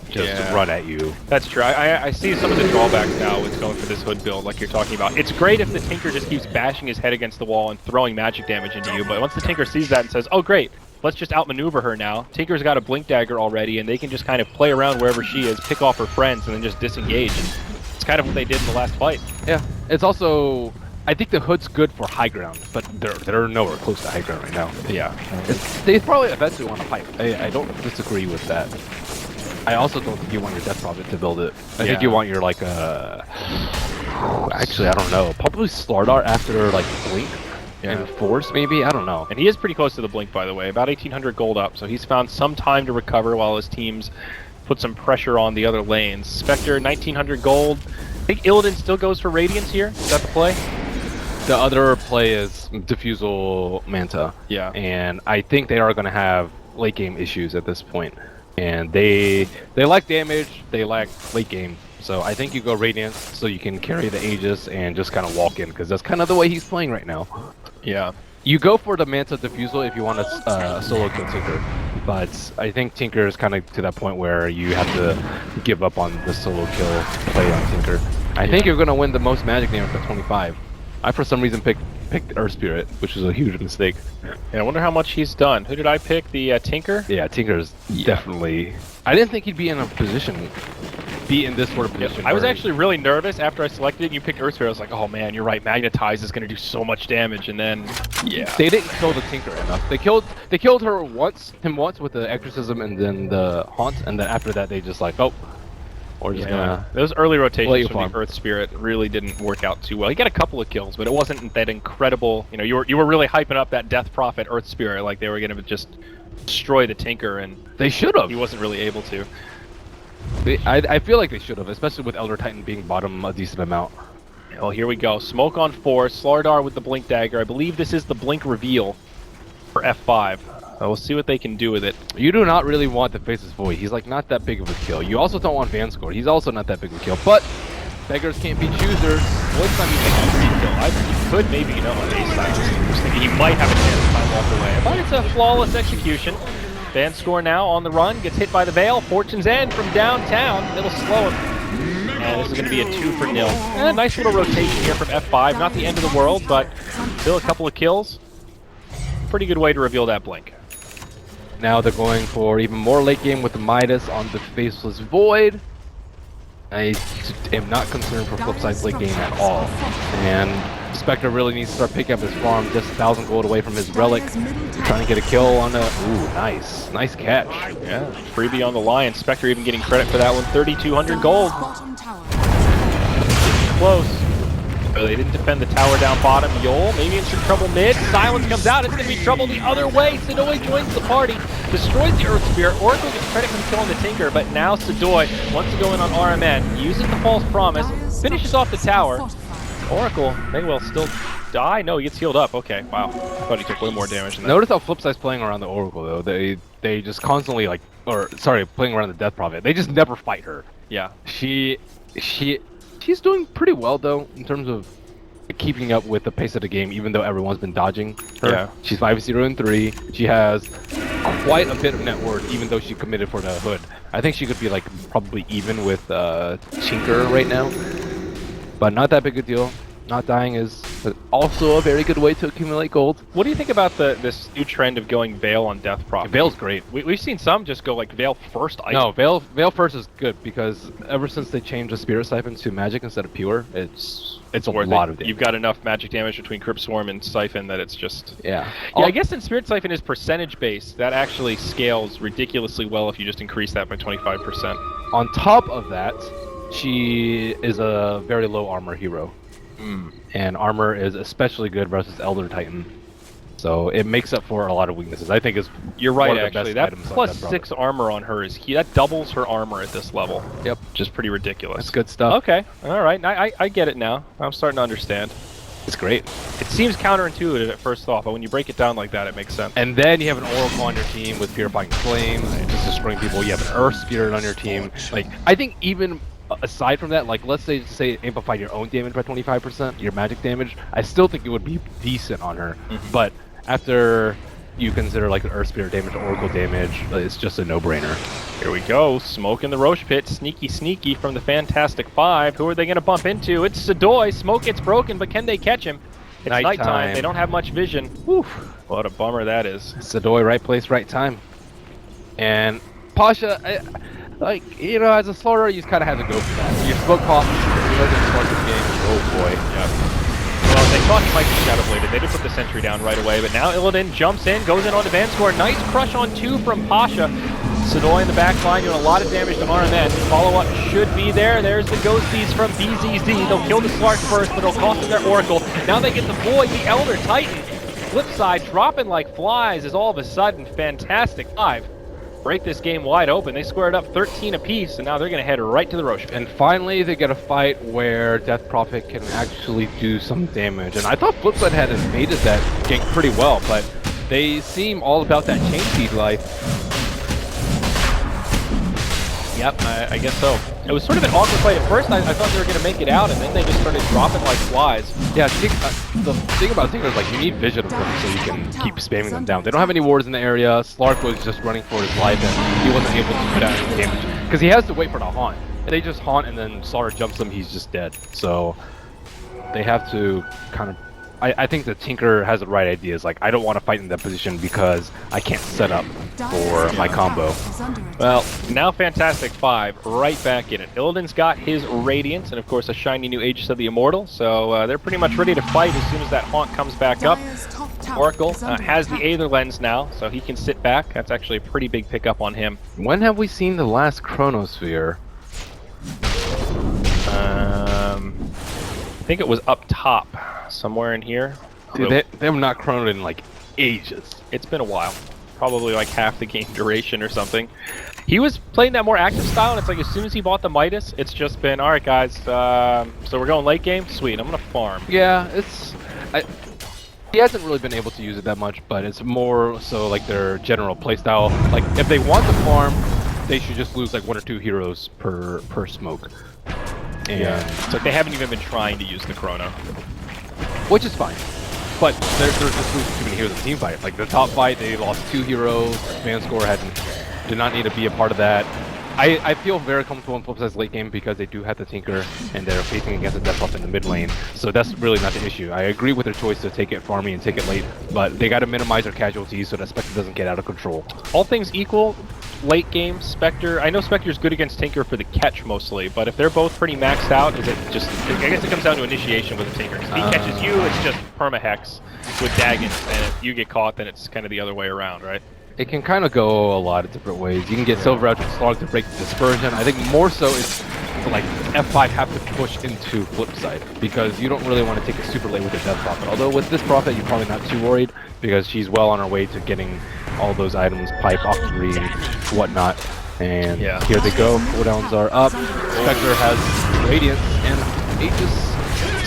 just run at you. That's true. I see some of the drawbacks now with going for this Hood build like you're talking about. It's great if the Tinker just keeps bashing his head against the wall and throwing magic damage into you, but once the Tinker sees that and says, oh great, let's just outmaneuver her now. Tinker's got a Blink Dagger already, and they can just kind of play around wherever she is, pick off her friends, and then just disengage. It's kind of what they did in the last fight. Yeah, it's also... I think the Hood's good for high ground, but they're nowhere close to high ground right now. Yeah. They probably eventually want to fight. I don't disagree with that. I also don't think you want your Death Prophet to build it. I think you want your like actually, I don't know. Probably Slardar after like Blink and Force maybe. I don't know. And he is pretty close to the Blink, by the way. About 1,800 gold up, so he's found some time to recover while his teams put some pressure on the other lanes. Spectre, 1,900 gold. I think Illidan still goes for Radiance here. Is that the play? The other play is Diffusal Manta. Yeah. And I think they are going to have late game issues at this point. And they lack damage, they lack late game. So I think you go Radiance so you can carry the Aegis and just kind of walk in, because that's kind of the way he's playing right now. Yeah. You go for the Manta Diffusal if you want to solo kill Tinker. But I think Tinker is kind of to that point where you have to give up on the solo kill play on Tinker. I think you're going to win the most magic damage at 25. I, for some reason, picked Earth Spirit, which was a huge mistake. Yeah, I wonder how much he's done. Who did I pick? The Tinker? Yeah, Tinker's definitely... I didn't think he'd be in a position, be in this sort of position. I was actually really nervous after I selected it and you picked Earth Spirit. I was like, oh man, you're right, Magnetize is going to do so much damage, and then... Yeah. They didn't kill the Tinker enough. They killed him once with the Exorcism and then the Haunt, and then after that they just like, oh... Or just gonna those early rotations from the Earth Spirit really didn't work out too well. He got a couple of kills, but it wasn't that incredible. You know, you were really hyping up that Death Prophet Earth Spirit like they were gonna just destroy the Tinker, and they should have. He wasn't really able to. I feel like they should have, especially with Elder Titan being bottom a decent amount. Well, here we go. Smoke on 4. Slardar with the Blink Dagger. I believe this is the Blink reveal for F5. We'll see what they can do with it. You do not really want the Faceless Void. He's like not that big of a kill. You also don't want Van Score. He's also not that big of a kill. But beggars can't be choosers. Void's not even a free kill. He could maybe, you know, on ace style. I was thinking he might have a chance if I walk away. But it's a flawless execution. Van Score now on the run, gets hit by the Veil. Fortune's End from downtown. It'll slow him. And this is going to be a 2 for nil. Nice little rotation here from F5. Not the end of the world, but still a couple of kills. Pretty good way to reveal that blink. Now they're going for even more late game with the Midas on the Faceless Void. I am not concerned for FlipSid's late game at all. And Spectre really needs to start picking up his farm, just 1,000 gold away from his Relic. Trying to get a kill on a... Ooh, nice. Nice catch. Yeah, freebie on the Lion. Spectre even getting credit for that one. 3,200 gold. Close. Oh, they didn't defend the tower down bottom. Yol, maybe in some trouble mid. Silence comes out. It's going to be trouble the other way. Sidoi joins the party. Destroys the Earth Spirit. Oracle gets credit for killing the Tinker, but now Sidoi wants to go in on RMN. Uses the False Promise. Finishes off the tower. Oracle may well still die. No, he gets healed up. Okay, wow. I thought he took way more damage than that. Notice how FlipSide's playing around the Oracle, though. They just constantly, like... Or, sorry, playing around the Death Prophet. They just never fight her. Yeah. She's doing pretty well, though, in terms of keeping up with the pace of the game, even though everyone's been dodging her. Yeah. She's 5-0-3. She has quite a bit of net worth, even though she committed for the Hood. I think she could be, like, probably even with Tinker right now. But not that big a deal. Not dying is also a very good way to accumulate gold. What do you think about this new trend of going Veil on Death Prophet? Veil's great. We've seen some just go like Veil first. No, Veil first is good because ever since they changed the Spirit Siphon to magic instead of pure, it's a lot of damage. You've got enough magic damage between Crypt Swarm and Siphon that it's just... Yeah. Yeah, I guess in Spirit Siphon is percentage based. That actually scales ridiculously well if you just increase that by 25%. On top of that, she is a very low armor hero. And armor is especially good versus Elder Titan. So it makes up for a lot of weaknesses. I think you're right, actually. That plus 6 armor on her is key. That doubles her armor at this level. Yep. Just pretty ridiculous. That's good stuff. Okay. All right. I get it now. I'm starting to understand. It's great. It seems counterintuitive at first thought, but when you break it down like that, it makes sense. And then you have an Oracle on your team with Purifying Flames, just destroying people. You have an Earth Spirit on your team. Like, I think even... aside from that, like let's say amplify your own damage by 25%, your magic damage, I still think it would be decent on her. But after you consider like the Earth Spirit damage, Oracle damage, it's just a no-brainer. Here we go, Smoke in the Roche Pit, sneaky from the Fantastic Five. Who are they going to bump into? It's Sidoi. Smoke gets broken, but can they catch him? It's nighttime. They don't have much vision. Whew, what a bummer that is. Sidoi, right place, right time. And Pasha, like, you know, as a slower, you just kind of have to go for that. Your smoke pop, you know, the start of the game. Oh boy. Yep. Well, they thought he might be Shadow Bladed. They did put the sentry down right away, but now Illidan jumps in, goes in on the Van Score. Nice crush on 2 from Pasha. Sidoi in the back line doing a lot of damage to RMN. Follow-up should be there. There's the Ghosties from BZZ. They'll kill the Slark first, but it'll cost them their Oracle. Now they get the Void, the Elder Titan. FlipSid dropping like flies is all of a sudden Fantastic Five. Break this game wide open. They squared up 13 apiece, and now they're going to head right to the Roche. And finally, they get a fight where Death Prophet can actually do some damage. And I thought FlipSid had invaded that gank pretty well, but they seem all about that chain speed life. Yep, I guess so. It was sort of an awkward fight. At first, I thought they were going to make it out, and then they just started dropping like flies. Yeah, the thing about Tinker is like you need vision of them so you can keep spamming them down. They don't have any wards in the area. Slark was just running for his life, and he wasn't able to put out any damage because he has to wait for the haunt. They just haunt, and then Slark jumps him. He's just dead. So they have to kind of. I think the Tinker has the right ideas. Like, I don't want to fight in that position because I can't set up for my combo. Well, now Fantastic Five right back in it. Illidan's got his Radiance and, of course, a shiny new Aegis of the Immortal. So they're pretty much ready to fight as soon as that Haunt comes back up. Oracle has the Aether Lens now, so he can sit back. That's actually a pretty big pickup on him. When have we seen the last Chronosphere? I think it was up top, somewhere in here. Dude, they have not chronoed in like ages. It's been a while. Probably like half the game duration or something. He was playing that more active style, and it's like as soon as he bought the Midas, it's just been, all right, guys, so we're going late game? Sweet, I'm going to farm. Yeah, He hasn't really been able to use it that much, but it's more so like their general playstyle. Like, if they want to farm, they should just lose like 1 or 2 heroes per smoke. And it's like they haven't even been trying to use the Chrono. which is fine. But they're just losing too many heroes in the team fight. Like, the top fight, they lost 2 heroes. Man score did not need to be a part of that. I feel very comfortable in FlipSid's late game because they do have the Tinker and they're facing against a death buff in the mid lane. So that's really not the issue. I agree with their choice to take it farmy and take it late, but they got to minimize their casualties so that Spectre doesn't get out of control. All things equal, late game, Spectre, I know Spectre's good against Tinker for the catch mostly, but if they're both pretty maxed out, is it just, I guess it comes down to initiation with the Tinker. If he catches you, it's just perma-hex with Daggins, and if you get caught, then it's kind of the other way around, right? It can kind of go a lot of different ways. You can get Silver Out and Slog to break the dispersion. I think more so it's like F5 have to push into FlipSid because you don't really want to take it super late with the Death Prophet. Although with this Prophet, you're probably not too worried because she's well on her way to getting all those items, Pipe, Octary, and whatnot. And here they go. Cooldowns are up. Spectre has Radiance and Aegis.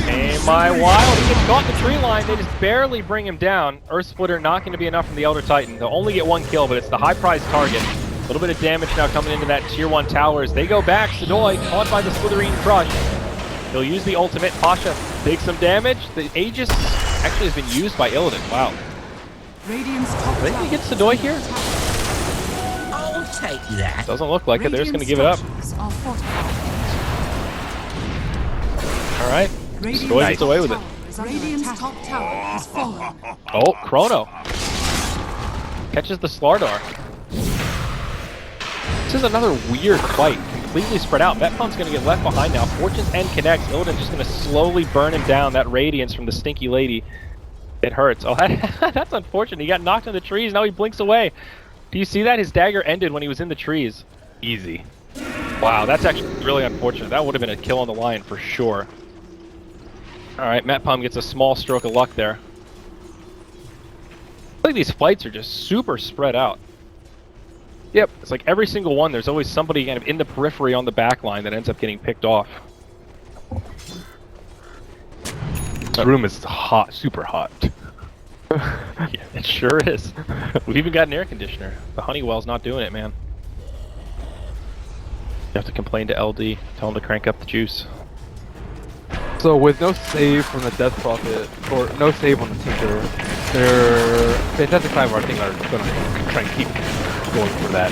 Hey, my wild, he gets caught in the tree line. They just barely bring him down. Earth Splitter not going to be enough from the Elder Titan. They'll only get 1 kill, but it's the high prize target. A little bit of damage now coming into that tier 1 tower as they go back. Sidoi caught by the Slitherine Crush. He'll use the ultimate. Pasha takes some damage. The Aegis actually has been used by Illidan. Wow. I think he gets Sidoi here. I'll take that. Doesn't look like it. They're just going to give it up. All right. Sidoi gets away with it. Top tower is fallen. Oh, Chrono. Catches the Slardar. This is another weird fight. Completely spread out. Metpump's going to get left behind now. Fortune's End connects. Illidan's just going to slowly burn him down. That Radiance from the Stinky Lady. It hurts. Oh, that's unfortunate. He got knocked in the trees. Now he blinks away. Do you see that? His dagger ended when he was in the trees. Easy. Wow, that's actually really unfortunate. That would have been a kill on the line for sure. Alright, Metpalm gets a small stroke of luck there. I think these fights are just super spread out. Yep, it's like every single one, there's always somebody kind of in the periphery on the back line that ends up getting picked off. This room is hot, super hot. Yeah, it sure is. We've even got an air conditioner. The Honeywell's not doing it, man. You have to complain to LD, tell him to crank up the juice. So with no save from the Death Prophet, or no save on the Tinker, their Fantastic Five, I think, are going to try and keep going for that.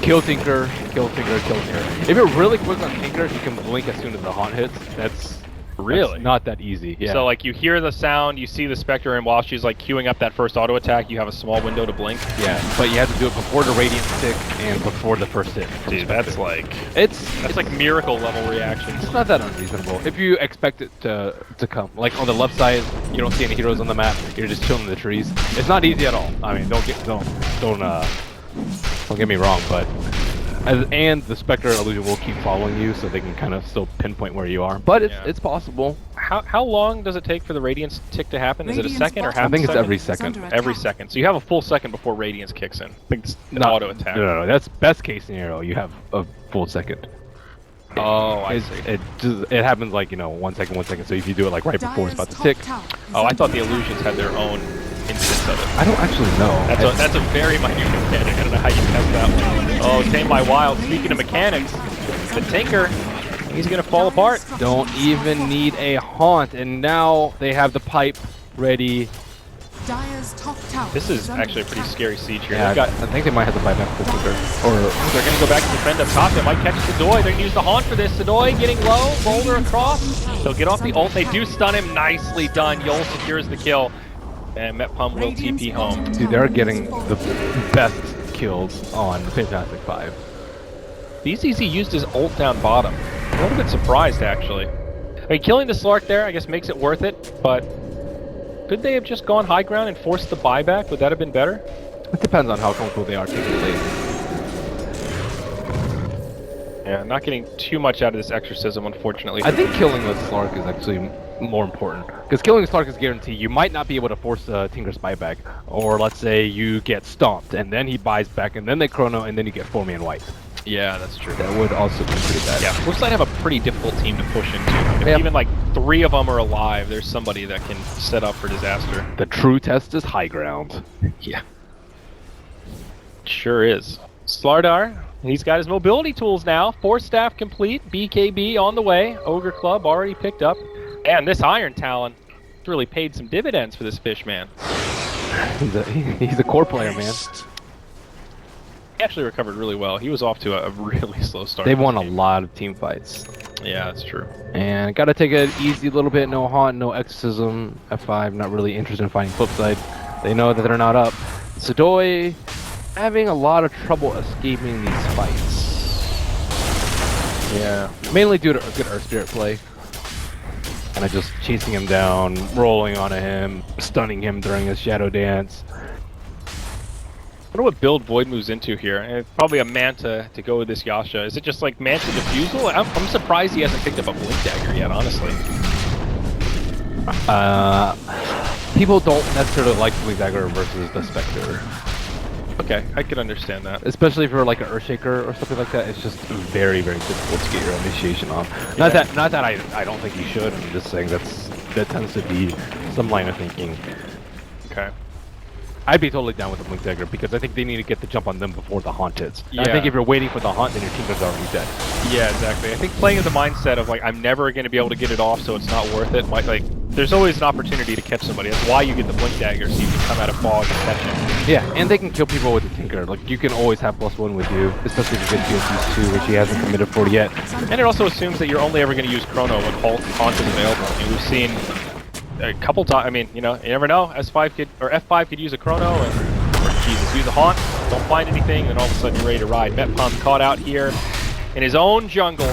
Kill Tinker, kill Tinker, kill Tinker. If you're really quick on Tinker, you can blink as soon as the haunt hits. That's not that easy. Yeah. So like you hear the sound, you see the Spectre, and while she's like queuing up that first auto attack, you have a small window to blink. Yeah, but you have to do it before the Radiant tick and before the first hit. Dude, that's like it's like miracle level reactions. It's not that unreasonable if you expect it to come. Like on the left side, you don't see any heroes on the map. You're just chilling in the trees. It's not easy at all. I mean, don't get me wrong, but. And the Spectre illusion will keep following you, so they can kind of still pinpoint where you are. But it's possible. How long does it take for the Radiance tick to happen? Is it a second or half a second? I think it's every second. Every second. So you have a full second before Radiance kicks in. I think it's an auto attack. No. That's best case scenario. You have a full second. Oh, I see. It happens like, 1 second. So if you do it like right before it's about to tick. Oh, I thought the illusions had their own instance of it. I don't actually know. That's a very minute mechanic. I don't know how you test that one. Oh, Tame by Wild. Speaking of mechanics, the Tinker, he's going to fall apart. Don't even need a haunt, and now they have the pipe ready. This is actually a pretty scary siege here. Yeah, I think they might have to buy back the Tinker. Or they're going to go back to defend up top. They might catch Sidoi. They're going to use the haunt for this. Sidoi getting low, boulder across. They'll get off the ult. They do stun him. Nicely done. Yol secures the kill. And Metpum will TP home. Dude, they're getting the best kills on Fantastic Five. BCC used his ult down bottom. I'm a little bit surprised, actually. I mean, killing the Slark there, I guess, makes it worth it, but could they have just gone high ground and forced the buyback? Would that have been better? It depends on how comfortable they are taking the lead. Yeah, not getting too much out of this exorcism, unfortunately. I think killing the Slark is actually more important. Because killing the Slark is guaranteed. You might not be able to force Tinker's buyback. Or let's say you get stomped, and then he buys back, and then they chrono, and then you get 4-man white. Yeah, that's true. That would also be pretty bad. Yeah, FlipSid have a pretty difficult team to push into. If even like 3 of them are alive, there's somebody that can set up for disaster. The true test is high ground. Yeah. Sure is. Slardar, he's got his mobility tools now. 4 staff complete. BKB on the way. Ogre Club already picked up. And this Iron Talon really paid some dividends for this fish, man. He's a core player, man. He actually recovered really well. He was off to a really slow start. They've won a lot of team fights. Yeah, that's true. And gotta take it easy a little bit. No haunt, no exorcism. F5 not really interested in fighting FlipSid. They know that they're not up. Sadoi having a lot of trouble escaping these fights. Yeah, mainly due to a good Earth Spirit play. Kind of just chasing him down, rolling onto him, stunning him during his Shadow Dance. I wonder what build Void moves into here. Probably a Manta to go with this Yasha. Is it just like Manta Diffusal? I'm surprised he hasn't picked up a Blink Dagger yet, honestly. People don't necessarily like Blink Dagger versus the Spectre. Okay, I can understand that. Especially for like an Earthshaker or something like that, it's just very, very difficult to get your initiation on. Yeah. Not that I don't think you should. I'm just saying that tends to be some line of thinking. Okay. I'd be totally down with the Blink Dagger because I think they need to get the jump on them before the haunt hits. Yeah. I think if you're waiting for the haunt, then your Tinker's already dead. Yeah, exactly. I think playing with the mindset of like I'm never going to be able to get it off, so it's not worth it. Like there's always an opportunity to catch somebody. That's why you get the Blink Dagger, so you can come out of fog and catch him. Yeah, and they can kill people with the Tinker. Like you can always have +1 with you, especially if you get GSUs 2, which he hasn't committed for yet. And it also assumes that you're only ever going to use Chrono when Haunt is available. I mean, we've seen a couple times. I mean, you know, you never know. S5 could or F5 could use a Chrono and. Jesus, use a haunt, don't find anything, then all of a sudden you're ready to ride. Metpump caught out here in his own jungle.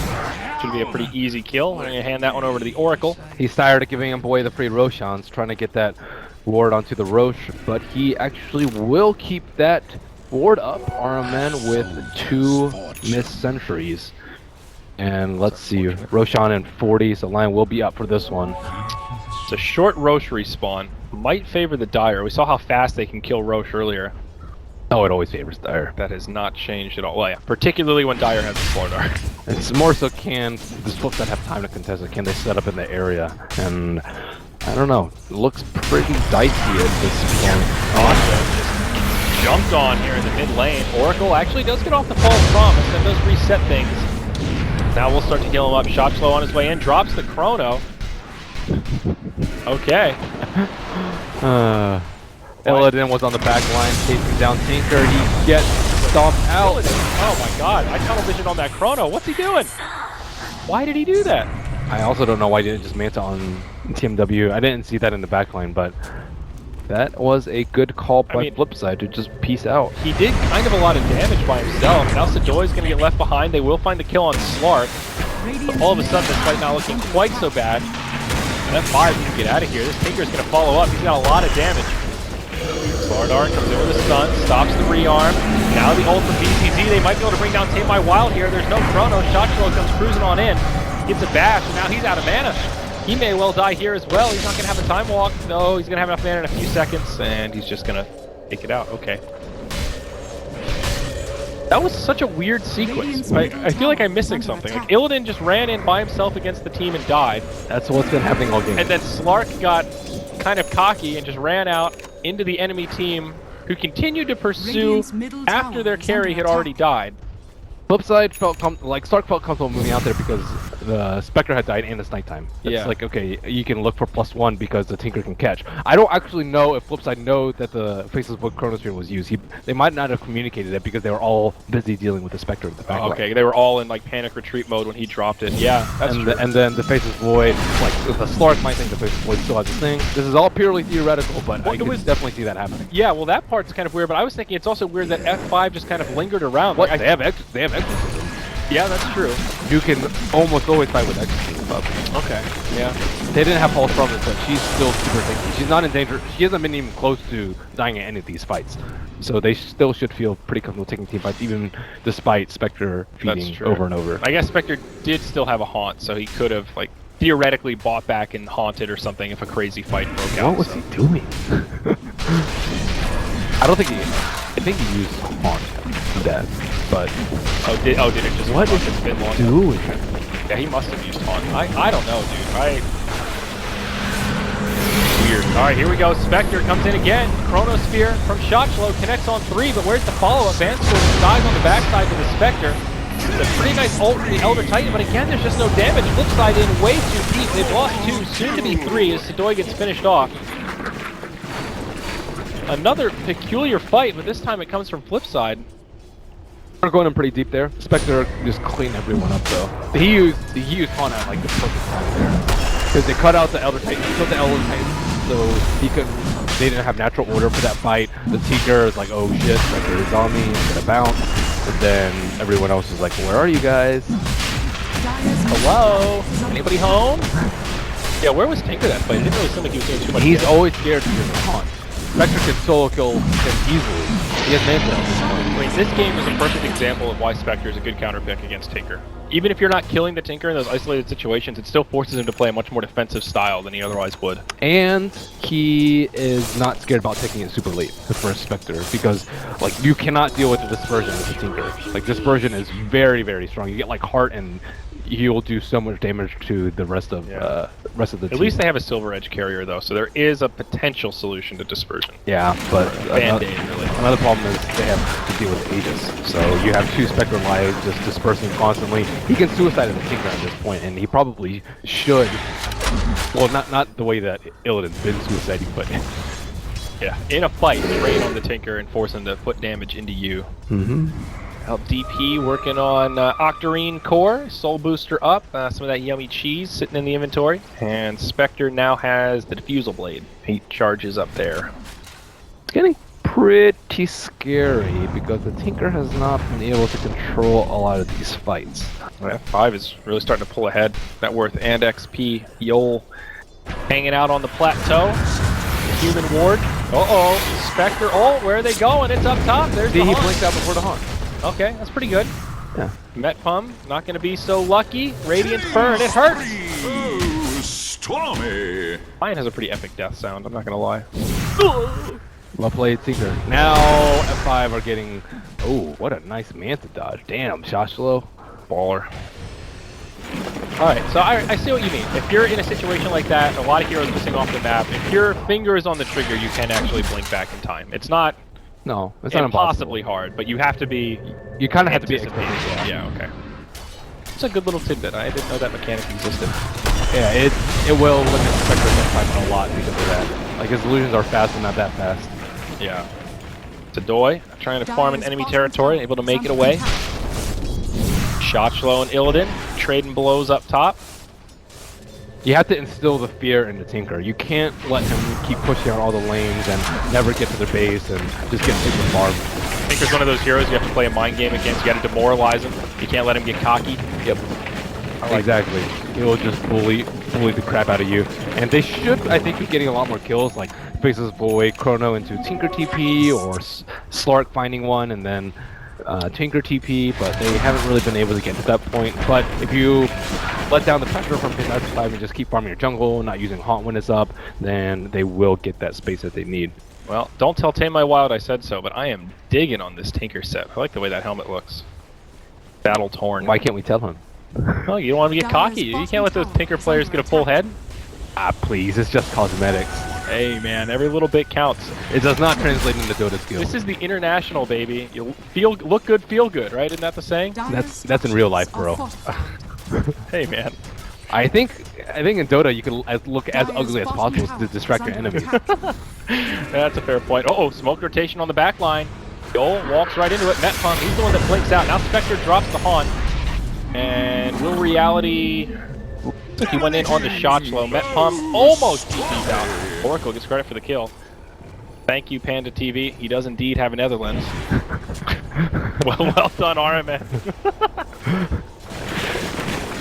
Should be a pretty easy kill. I'm going to hand that one over to the Oracle. He's tired of giving away the free Roshans, trying to get that ward onto the Rosh, but he actually will keep that ward up, Araman, with 2 missed sentries. And let's see, Roshan in 40, so Lion will be up for this one. It's a short Rosh respawn. Might favor the Dire. We saw how fast they can kill Rosh earlier. Oh, it always favors Dire. That has not changed at all. Well, yeah, particularly when Dire has the Slardar. It's more so can the FlipSid have time to contest it? Can they set up in the area? And I don't know. It looks pretty dicey at this point. Awesome. Just jumped on here in the mid lane. Oracle actually does get off the false promise and does reset things. Now we'll start to heal him up. Shot slow on his way in. Drops the Chrono. Okay. Illidan was on the back line, chasing down Tinker. He gets stomped out. Oh my god, I tunnel vision on that Chrono. What's he doing? Why did he do that? I also don't know why he didn't just Manta on TMW. I didn't see that in the back line, but that was a good call by FlipSid to just peace out. He did kind of a lot of damage by himself. Now Sadoi's going to get left behind. They will find the kill on Slark. But all of a sudden, this fight not looking quite so bad. And F5 can get out of here. This Tinker's going to follow up. He's got a lot of damage. Slardar comes in with a stun, stops the rearm. Now the ult from BCZ. They might be able to bring down Tame My Wild here. There's no Chrono. Shotchlo comes cruising on in. Gets a bash, and now he's out of mana. He may well die here as well. He's not going to have a time walk. No, he's going to have enough mana in a few seconds, and he's just going to take it out. Okay. That was such a weird sequence. I feel like I'm missing something. Like, Illidan just ran in by himself against the team and died. That's what's been happening all game. And then Slark got kind of cocky and just ran out into the enemy team, who continued to pursue after their carry had already died. FlipSid felt Slark felt comfortable moving out there because the Spectre had died and it's nighttime. It's like, okay, you can look for +1 because the Tinker can catch. I don't actually know if FlipSid know that the Faceless Book Chronosphere was used. They might not have communicated it because they were all busy dealing with the Spectre in the background. Okay, they were all in like panic retreat mode when he dropped it. Yeah, that's true. And then the Faceless Void, like the Slark might think the Faceless Void still has a thing. This is all purely theoretical, but I can definitely see that happening. Yeah, well that part's kind of weird, but I was thinking it's also weird that F5 just kind of lingered around. What? Like, they have exorcism. Yeah, that's true. You can almost always fight with exorcism up. Okay, yeah. They didn't have False Promise, but she's still super tanky. She's not in danger. She hasn't been even close to dying in any of these fights. So they still should feel pretty comfortable taking team fights, even despite Spectre feeding over and over. I guess Spectre did still have a haunt, so he could have, like, theoretically bought back and haunted or something if a crazy fight broke out. What was he doing? I don't think he... I think he used haunt. that. But oh, did it just? what is it been long? doing? Yeah, he must have used Haunt. I don't know, dude. Weird. All right, here we go. Spectre comes in again. Chronosphere from Shotchlow connects on 3, but where's the follow-up? Vanscourt dies on the backside to the Spectre. It's a pretty nice ult from the Elder Titan, but again, there's just no damage. FlipSid in way too deep. They've lost 2, soon to be 3, as Sidoi gets finished off. Another peculiar fight, but this time it comes from FlipSid. We're going in pretty deep there. Spectre just cleaned everyone up though. He used Haunt at like the perfect time there. Because they cut out the Elder Titan, killed the Elder Titan, so he couldn't, they didn't have natural order for that fight. The Tinker is like, oh shit, Spectre is on me, he's gonna bounce. And then everyone else is like, where are you guys? Hello? Anybody home? Yeah, where was Tinker that fight? It didn't really seem like he was doing too much. He's always scared to use Haunt. Spectre can solo kill him easily. He has mantle at this point. I mean, this game is a perfect example of why Spectre is a good counter pick against Tinker. Even if you're not killing the Tinker in those isolated situations, it still forces him to play a much more defensive style than he otherwise would. And he is not scared about taking it super late, the first Spectre, because like you cannot deal with the dispersion as a Tinker. Like dispersion is very, very strong. You get like heart and he'll do so much damage to the rest of the team. At least they have a Silver Edge carrier though, so there is a potential solution to dispersion. Yeah, but Band-Aid, really. Another problem is they have to deal with Aegis. So you have 2 Spectre lives just dispersing constantly. He can suicide as a Tinker at this point, and he probably should. Well, not the way that Illidan's been suiciding, but yeah, in a fight, rain on the Tinker and force him to put damage into you. DP working on Octarine Core, Soul Booster up, some of that yummy cheese sitting in the inventory. And Spectre now has the Diffusal Blade. 8 charges up there. it's getting pretty scary because the Tinker has not been able to control a lot of these fights. F5 is really starting to pull ahead. Net worth and XP. Yol hanging out on the plateau. Human Ward. Uh-oh. Spectre. Oh, where are they going? It's up top. There's the he Haunt. blinked out before the Haunt. Okay, that's pretty good. Yeah. Metpum, not going to be so lucky. Radiant Burn, it hurts! Ooh, stormy. Mine has a pretty epic death sound, I'm not going to lie. Well played, Tinker. Now F5 are getting... Oh, what a nice Manta dodge. Damn, Shotchlow. Baller. Alright, so I see what you mean. If you're in a situation like that, a lot of heroes missing off the map, if your finger is on the trigger, you can actually blink back in time. It's not... No, it's not impossibly hard, but you have to be... You kind of have to be anticipating. expecting. Yeah, okay. It's a good little tidbit. I didn't know that mechanic existed. Yeah, it will limit Spectre's time a lot because of that. Like his illusions are fast and not that fast. Yeah. Sidoi trying to farm in enemy territory, able to make it away. Shotchlow and Illidan trading blows up top. You have to instill the fear in the Tinker. You can't let him keep pushing out all the lanes and never get to their base and just get super farmed. Tinker's one of those heroes you have to play a mind game against. You got to demoralize him. You can't let him get cocky. Yep. Exactly. He'll just bully the crap out of you. And they should, I think, be getting a lot more kills, like Faceless Boy, Chrono into Tinker TP, or Slark finding one, and then Tinker TP, but they haven't really been able to get to that point. But if you let down the pressure from his F5 and just keep farming your jungle, not using Haunt when it's up, then they will get that space that they need. Well, don't tell Tame My Wild I said so, but I am digging on this Tinker set. I like the way that helmet looks. Battle torn. Why can't we tell him? Well, you don't want to get cocky. You can't let those Tinker players get a full head. Ah, please, it's just cosmetics. Hey, man, every little bit counts. It does not translate into Dota skills. This is the international, baby. You look good, feel good, right? Isn't that the saying? That's in real life, bro. Hey, man. I think in Dota you can look as ugly as possible to distract your enemies. That's a fair point. Uh-oh, smoke rotation on the back line. Yol walks right into it. Metpum, he's the one that blinks out. Now Spectre drops the Haunt. And Will Reality... Looks like he went in on the Shotchlow. Metpum almost TP'd out. Oracle gets credit for the kill. Thank you, Panda TV. He does indeed have a Netherlands. well done, RMN.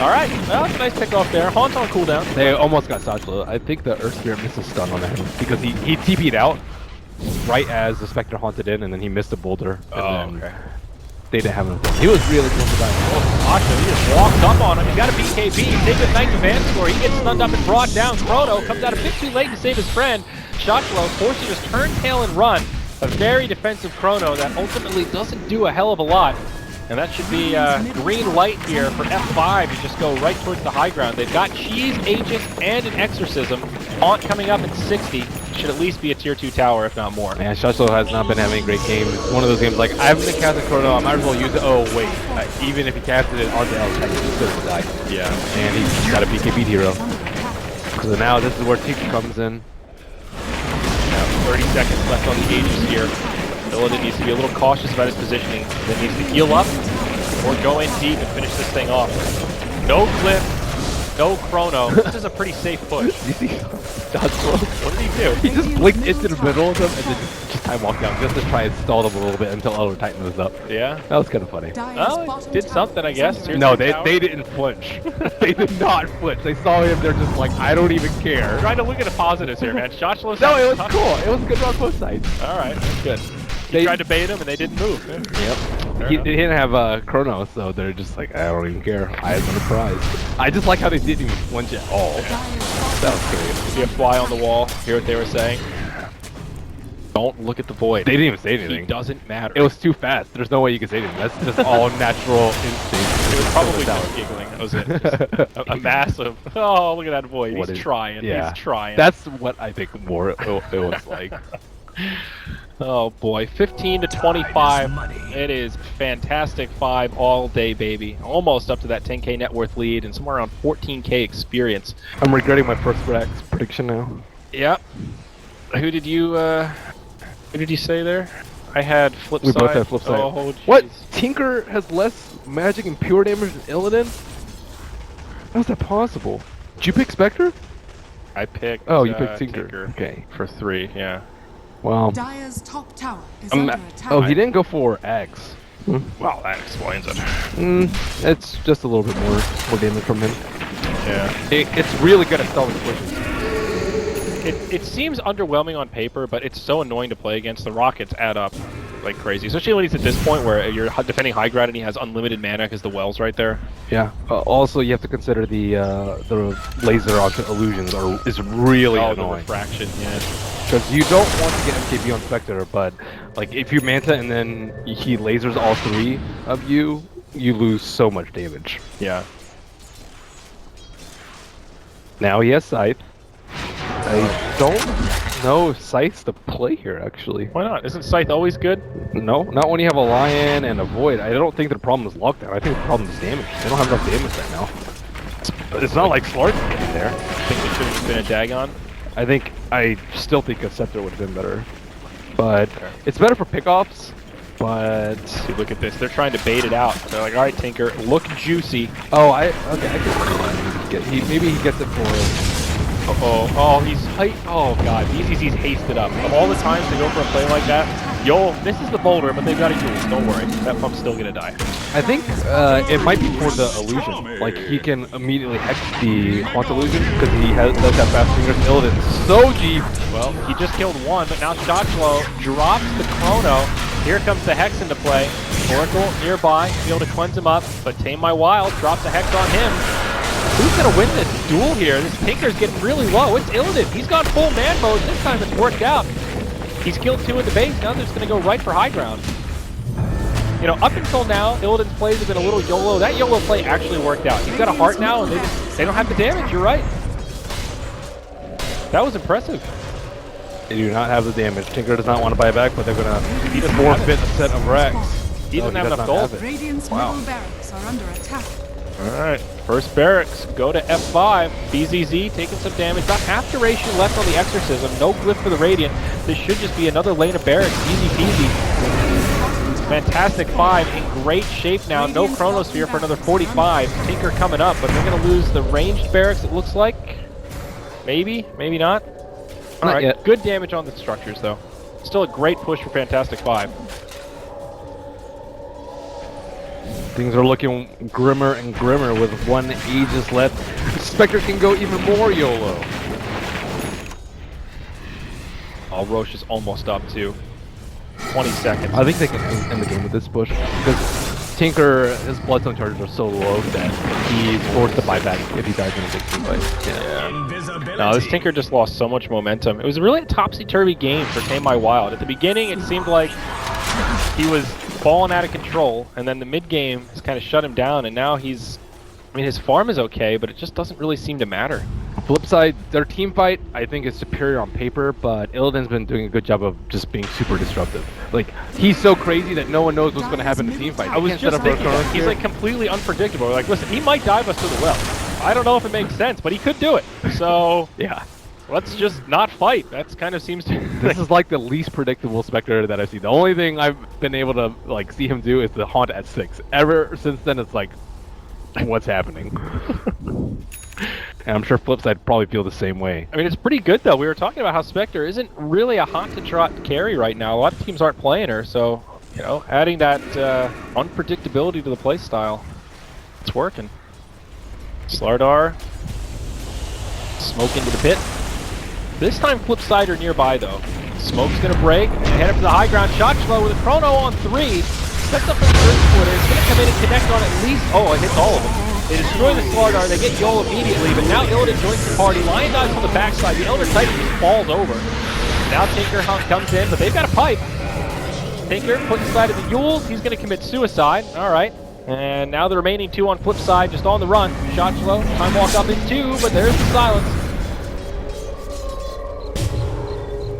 Alright, well, that's a nice pick off there. Haunt's on cooldown. They almost got Shotchlow. I think the Earth Spirit missed a stun on him because he TP'd out right as the Spectre haunted in, and then he missed a boulder. And okay. They didn't have enough. He was really close to dying. Oh, he just walked up on him. He's got a BKB. Say goodnight to Vanscourt. He gets stunned up and brought down. Chrono comes out a bit too late to save his friend. Shotchlow forced to just turn tail and run. A very defensive chrono that ultimately doesn't do a hell of a lot. And that should be green light here for F5 to just go right towards the high ground. They've got Cheese, Aegis, and an Exorcism. Haunt coming up in 60. Should at least be a tier 2 tower, if not more. Man, Shachlo has not been having a great game. It's one of those games like, I haven't been casting Chrono, I might as well use it. Oh, wait. Even if he casted it onto L, he's still gonna die. Yeah. And he's got a BKB hero. So now this is where Tinker comes in. Now 30 seconds left on the Aegis here. Illidan needs to be a little cautious about his positioning. Then needs to heal up or go in deep and finish this thing off. No clip, no chrono. This is a pretty safe push. You see Shachlo? What did he do? He just blinked into the middle of them and then just time walked down just to try and stall them a little bit until Elder Titan was up. Yeah. That was kind of funny. Oh, did something, I guess. No, they didn't flinch. They did not flinch. They saw him, they're just like, I don't even care. Trying to look at the positives here, man. Shachlo's No, it was cool. It was good on both sides. Alright, that's good. He tried to bait him and they didn't move. Yep. He didn't have Chrono, so they're just like, I don't even care. I am the prize. I just like how they didn't even flinch at all. That was great. See a fly on the wall. Hear what they were saying? Don't look at the void. They didn't even say anything. It doesn't matter. It was too fast. There's no way you could say anything. That's just all natural instinct. It was probably just giggling. That was it. Just a massive. Oh, look at that void. He's trying. Yeah. He's trying. That's what I think more it was like. Oh boy, 15 to 25. It is fantastic 5 all day, baby. Almost up to that 10k net worth lead and somewhere around 14k experience. I'm regretting my first Brax prediction now. Yep. Who did you say there? I had FlipSid. We both had FlipSid. Oh, what? Tinker has less magic and pure damage than Illidan? How is that possible? Did you pick Spectre? I picked. Oh, you picked Tinker. Okay, for 3. Yeah. Wow. Dire's top tower is under attack. Oh, he didn't go for Axe. Well, that explains it. It's just a little bit more damage from him. Yeah. It's really good at stalling pushes. It seems underwhelming on paper, but it's so annoying to play against. The rockets add up like crazy, especially when he's at this point where you're defending high ground and he has unlimited mana because the well's right there. Yeah. Also, you have to consider the laser onto illusions is really annoying. The refraction, yeah. Because you don't want to get MKB on Spectre, but like if you Manta and then he lasers all 3 of you, you lose so much damage. Yeah. Now he has Scythe. I don't know if Scythe's the play here, actually. Why not? Isn't Scythe always good? No, not when you have a Lion and a Void. I don't think the problem is lockdown. I think the problem is damage. They don't have enough damage right now. It's not like Slark's getting there. I think it should have been a Dagon. I still think a Scepter would have been better. But it's better for pickoffs, but... See, look at this. They're trying to bait it out. They're like, alright, Tinker, look juicy. Oh, I can maybe he gets it for... Oh, he's height. Oh god, BZZ's hasted up. Of all the times to go for a play like that, this is the boulder, but they've got a Jules. Don't worry, that pump's still gonna die. I think it might be for the illusion. Like he can immediately hex the haunt illusion because he does have fast fingers. Illidan so deep. Well, he just killed one, but now Shachlo drops the chrono. Here comes the hex into play. Oracle nearby, be able to cleanse him up, but Tame My Wild drops a hex on him. Who's gonna win this duel here? This Tinker's getting really low. It's Illidan. He's got full man mode. This time it's worked out. He's killed 2 in the base. Now they're just gonna go right for high ground. You know, up until now, Illidan's plays have been a little YOLO. That YOLO play actually worked out. He's got a heart now, and they don't have the damage. You're right. That was impressive. They do not have the damage. Tinker does not want to buy it back, but they're gonna forfeit a set of racks. He doesn't have enough gold. Radiant's middle barracks are under attack. Alright, first barracks, go to F5. BZZ taking some damage. About half duration left on the Exorcism. No glyph for the Radiant. This should just be another lane of barracks. Easy peasy. Fantastic 5 in great shape now. No Chronosphere for another 45. Tinker coming up, but they're going to lose the ranged barracks, it looks like. Maybe, maybe not. Alright, yet. Good damage on the structures, though. Still a great push for Fantastic 5. Things are looking grimmer and grimmer with 1 Aegis left. Spectre can go even more YOLO. Oh, Roche is almost up, too. 20 seconds. I think they can end the game with this push. Because Tinker, his bloodstone charges are so low that he's forced to buy back if he dies in a big team fight. Yeah. No, this Tinker just lost so much momentum. It was really a topsy-turvy game for KMI Wild. At the beginning, it seemed like he was falling out of control, and then the mid-game has kind of shut him down, and now he's... I mean, his farm is okay, but it just doesn't really seem to matter. Flip side, their team fight, I think, is superior on paper, but Illidan's been doing a good job of just being super disruptive. Like, he's so crazy that no one knows what's going to happen in the team fight. I was just thinking that. He's like completely unpredictable. Like, listen, he might dive us to the well. I don't know if it makes sense, but he could do it. So, yeah. Let's just not fight. That's kind of seems to... This is like the least predictable Spectre that I've seen. The only thing I've been able to like see him do is the haunt at 6. Ever since then, it's like, what's happening? And I'm sure Flipside probably feel the same way. I mean, it's pretty good, though. We were talking about how Spectre isn't really a hot-to-trot carry right now. A lot of teams aren't playing her, so, you know, adding that unpredictability to the playstyle, it's working. Slardar, smoke into the pit. This time Flipside are nearby, though. Smoke's going to break, and head up to the high ground. Shotchlo with a chrono on 3. Steps up for the third quarter. It's going to come in and connect on at least... Oh, it hits all of them. They destroy the Slardar, they get Yol immediately, but now Illidan joins the party. Lion dives on the backside, the Elder Titan just falls over. Now Tinker comes in, but they've got a pipe. Tinker put inside of the Yules, he's going to commit suicide. Alright. And now the remaining 2 on flip side, just on the run. Shotchlo, time walk up in 2, but there's the silence.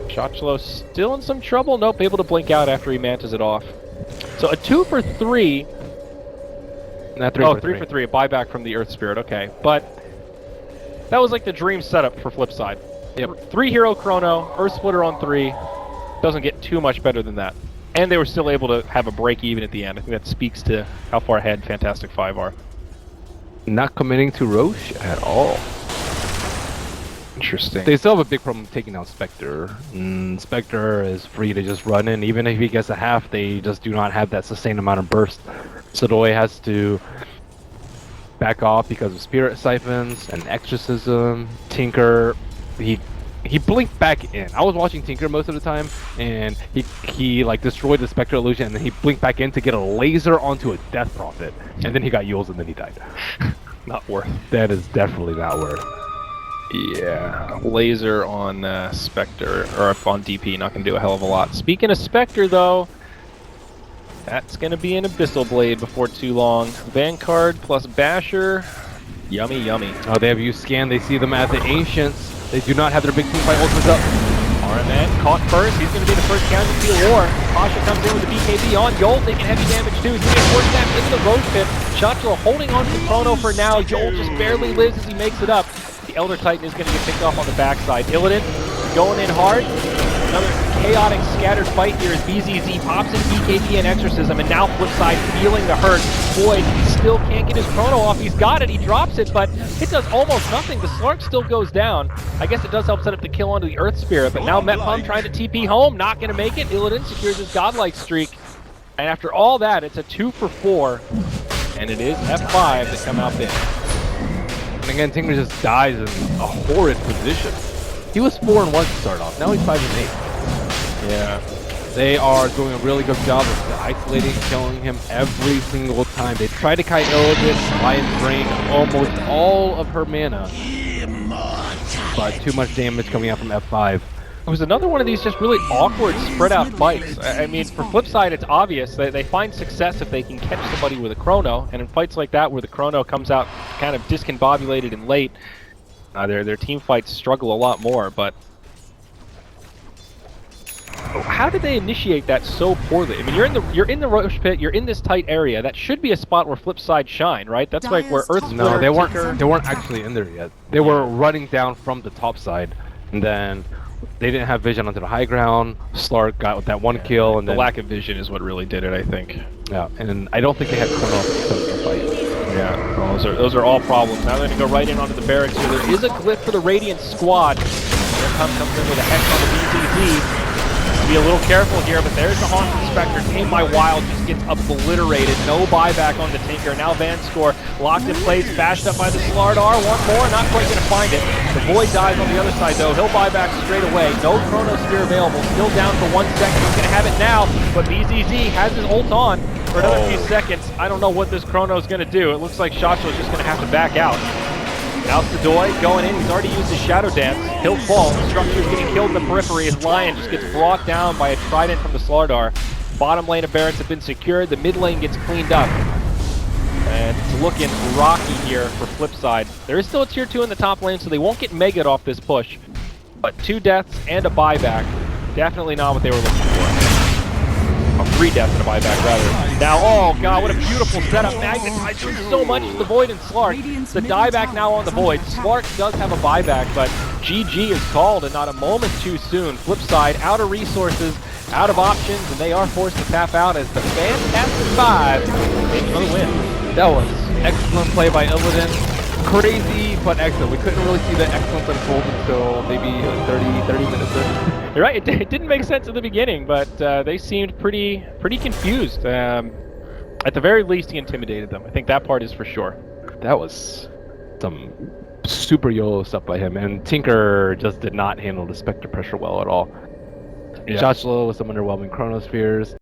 Shotchlo still in some trouble. Nope, able to blink out after he mantas it off. So a 2 for 3. Not 3 for 3, a buyback from the Earth Spirit, okay. But that was like the dream setup for Flipside. Yep. 3 hero chrono, Earth Splitter on 3. Doesn't get too much better than that. And they were still able to have a break even at the end. I think that speaks to how far ahead Fantastic 5 are. Not committing to Roche at all. Interesting. They still have a big problem taking out Spectre. Spectre is free to just run in. Even if he gets a half, they just do not have that sustained amount of burst. Sadoy has to back off because of Spirit Siphons and Exorcism. Tinker, he blinked back in. I was watching Tinker most of the time, and he like destroyed the Spectre illusion, and then he blinked back in to get a laser onto a Death Prophet, and then he got Yules, and then he died. Not worth. That is definitely not worth. Yeah, laser on Spectre, or on DP, not going to do a hell of a lot. Speaking of Spectre, though, that's going to be an Abyssal Blade before too long. Vanguard plus Basher, yummy, yummy. Oh, they have used Scan, they see them as the Ancients. They do not have their big team fight ultimates up. RMN caught first, he's going to be the first casualty of war. Pasha comes in with the BKB on Yol, taking heavy damage too. He's going to get forced back into the Roach Pit. Shotchlo holding on to the Chrono for now. Yol just barely lives as he makes it up. The Elder Titan is going to get picked off on the backside. Illidan going in hard. Another chaotic scattered fight here as BZZ pops in BKB and Exorcism, and now Flipside feeling the hurt. Boyd still can't get his chrono off. He's got it, he drops it, but it does almost nothing. The Slark still goes down. I guess it does help set up the kill onto the Earth Spirit, but now Metpum trying to TP home, not going to make it. Illidan secures his godlike streak. And after all that, it's a 2 for 4, and it is F5 to come out big. And again, Tinker just dies in a horrid position. He was 4-1 to start off. Now he's 5-8. Yeah. They are doing a really good job of isolating, killing him every single time. They try to kite Illidan, Lion drain almost all of her mana. But too much damage coming out from F5. It was another one of these just really awkward spread out fights. I mean, for Flipside, it's obvious that they find success if they can catch somebody with a chrono, and in fights like that where the chrono comes out kind of discombobulated and late, their team fights struggle a lot more. But how did they initiate that so poorly? I mean, you're in the Roche Pit, you're in this tight area. That should be a spot where Flipside shine, right? That's like where Earth Splitter... No, they weren't actually in there yet. They were running down from the top side, and then they didn't have vision onto the high ground. Slark got that one kill, and the then lack of vision is what really did it, I think. Yeah, and I don't think they had chrono to fight. Yeah, well, those are all problems. Now they're going to go right in onto the barracks here. There is a glyph for the Radiant squad. Here comes in with a hex on the BZZ. Be a little careful here, but there's the Haunted Spectre. KMI Wild just gets obliterated. No buyback on the Tinker. Now Vanscore locked in place, bashed up by the Slardar. One more, not quite going to find it. The Void dies on the other side, though. He'll buy back straight away. No Chrono Sphere available. Still down for 1 second. He's going to have it now, but BZZ has his ult on. for another few seconds. I don't know what this Chrono is going to do. It looks like Shasho is just going to have to back out. Now Sadoy going in. He's already used his Shadow Dance. He'll fall. Structure's getting killed in the periphery. His Lion just gets brought down by a Trident from the Slardar. Bottom lane of Barracks have been secured. The mid lane gets cleaned up. And it's looking rocky here for FlipSid. There is still a tier 2 in the top lane, so they won't get megaed off this push. But 2 deaths and a buyback. Definitely not what they were looking for. 3 deaths and a buyback, rather. Now, oh god, what a beautiful setup. Magnetized doing so much to the Void and Slark. The dieback now on the Void. Slark does have a buyback, but GG is called, and not a moment too soon. FlipSid out of resources, out of options, and they are forced to tap out as the Fantastic 5 takes another win. That was excellent play by Illidan. Crazy, but excellent. We couldn't really see the excellence unfold until maybe 30 minutes in. You're right, it didn't make sense at the beginning, but they seemed pretty confused. At the very least, he intimidated them. I think that part is for sure. That was some super YOLO stuff by him, and Tinker just did not handle the Spectre pressure well at all. Yeah. Shachlo with some underwhelming Chronospheres.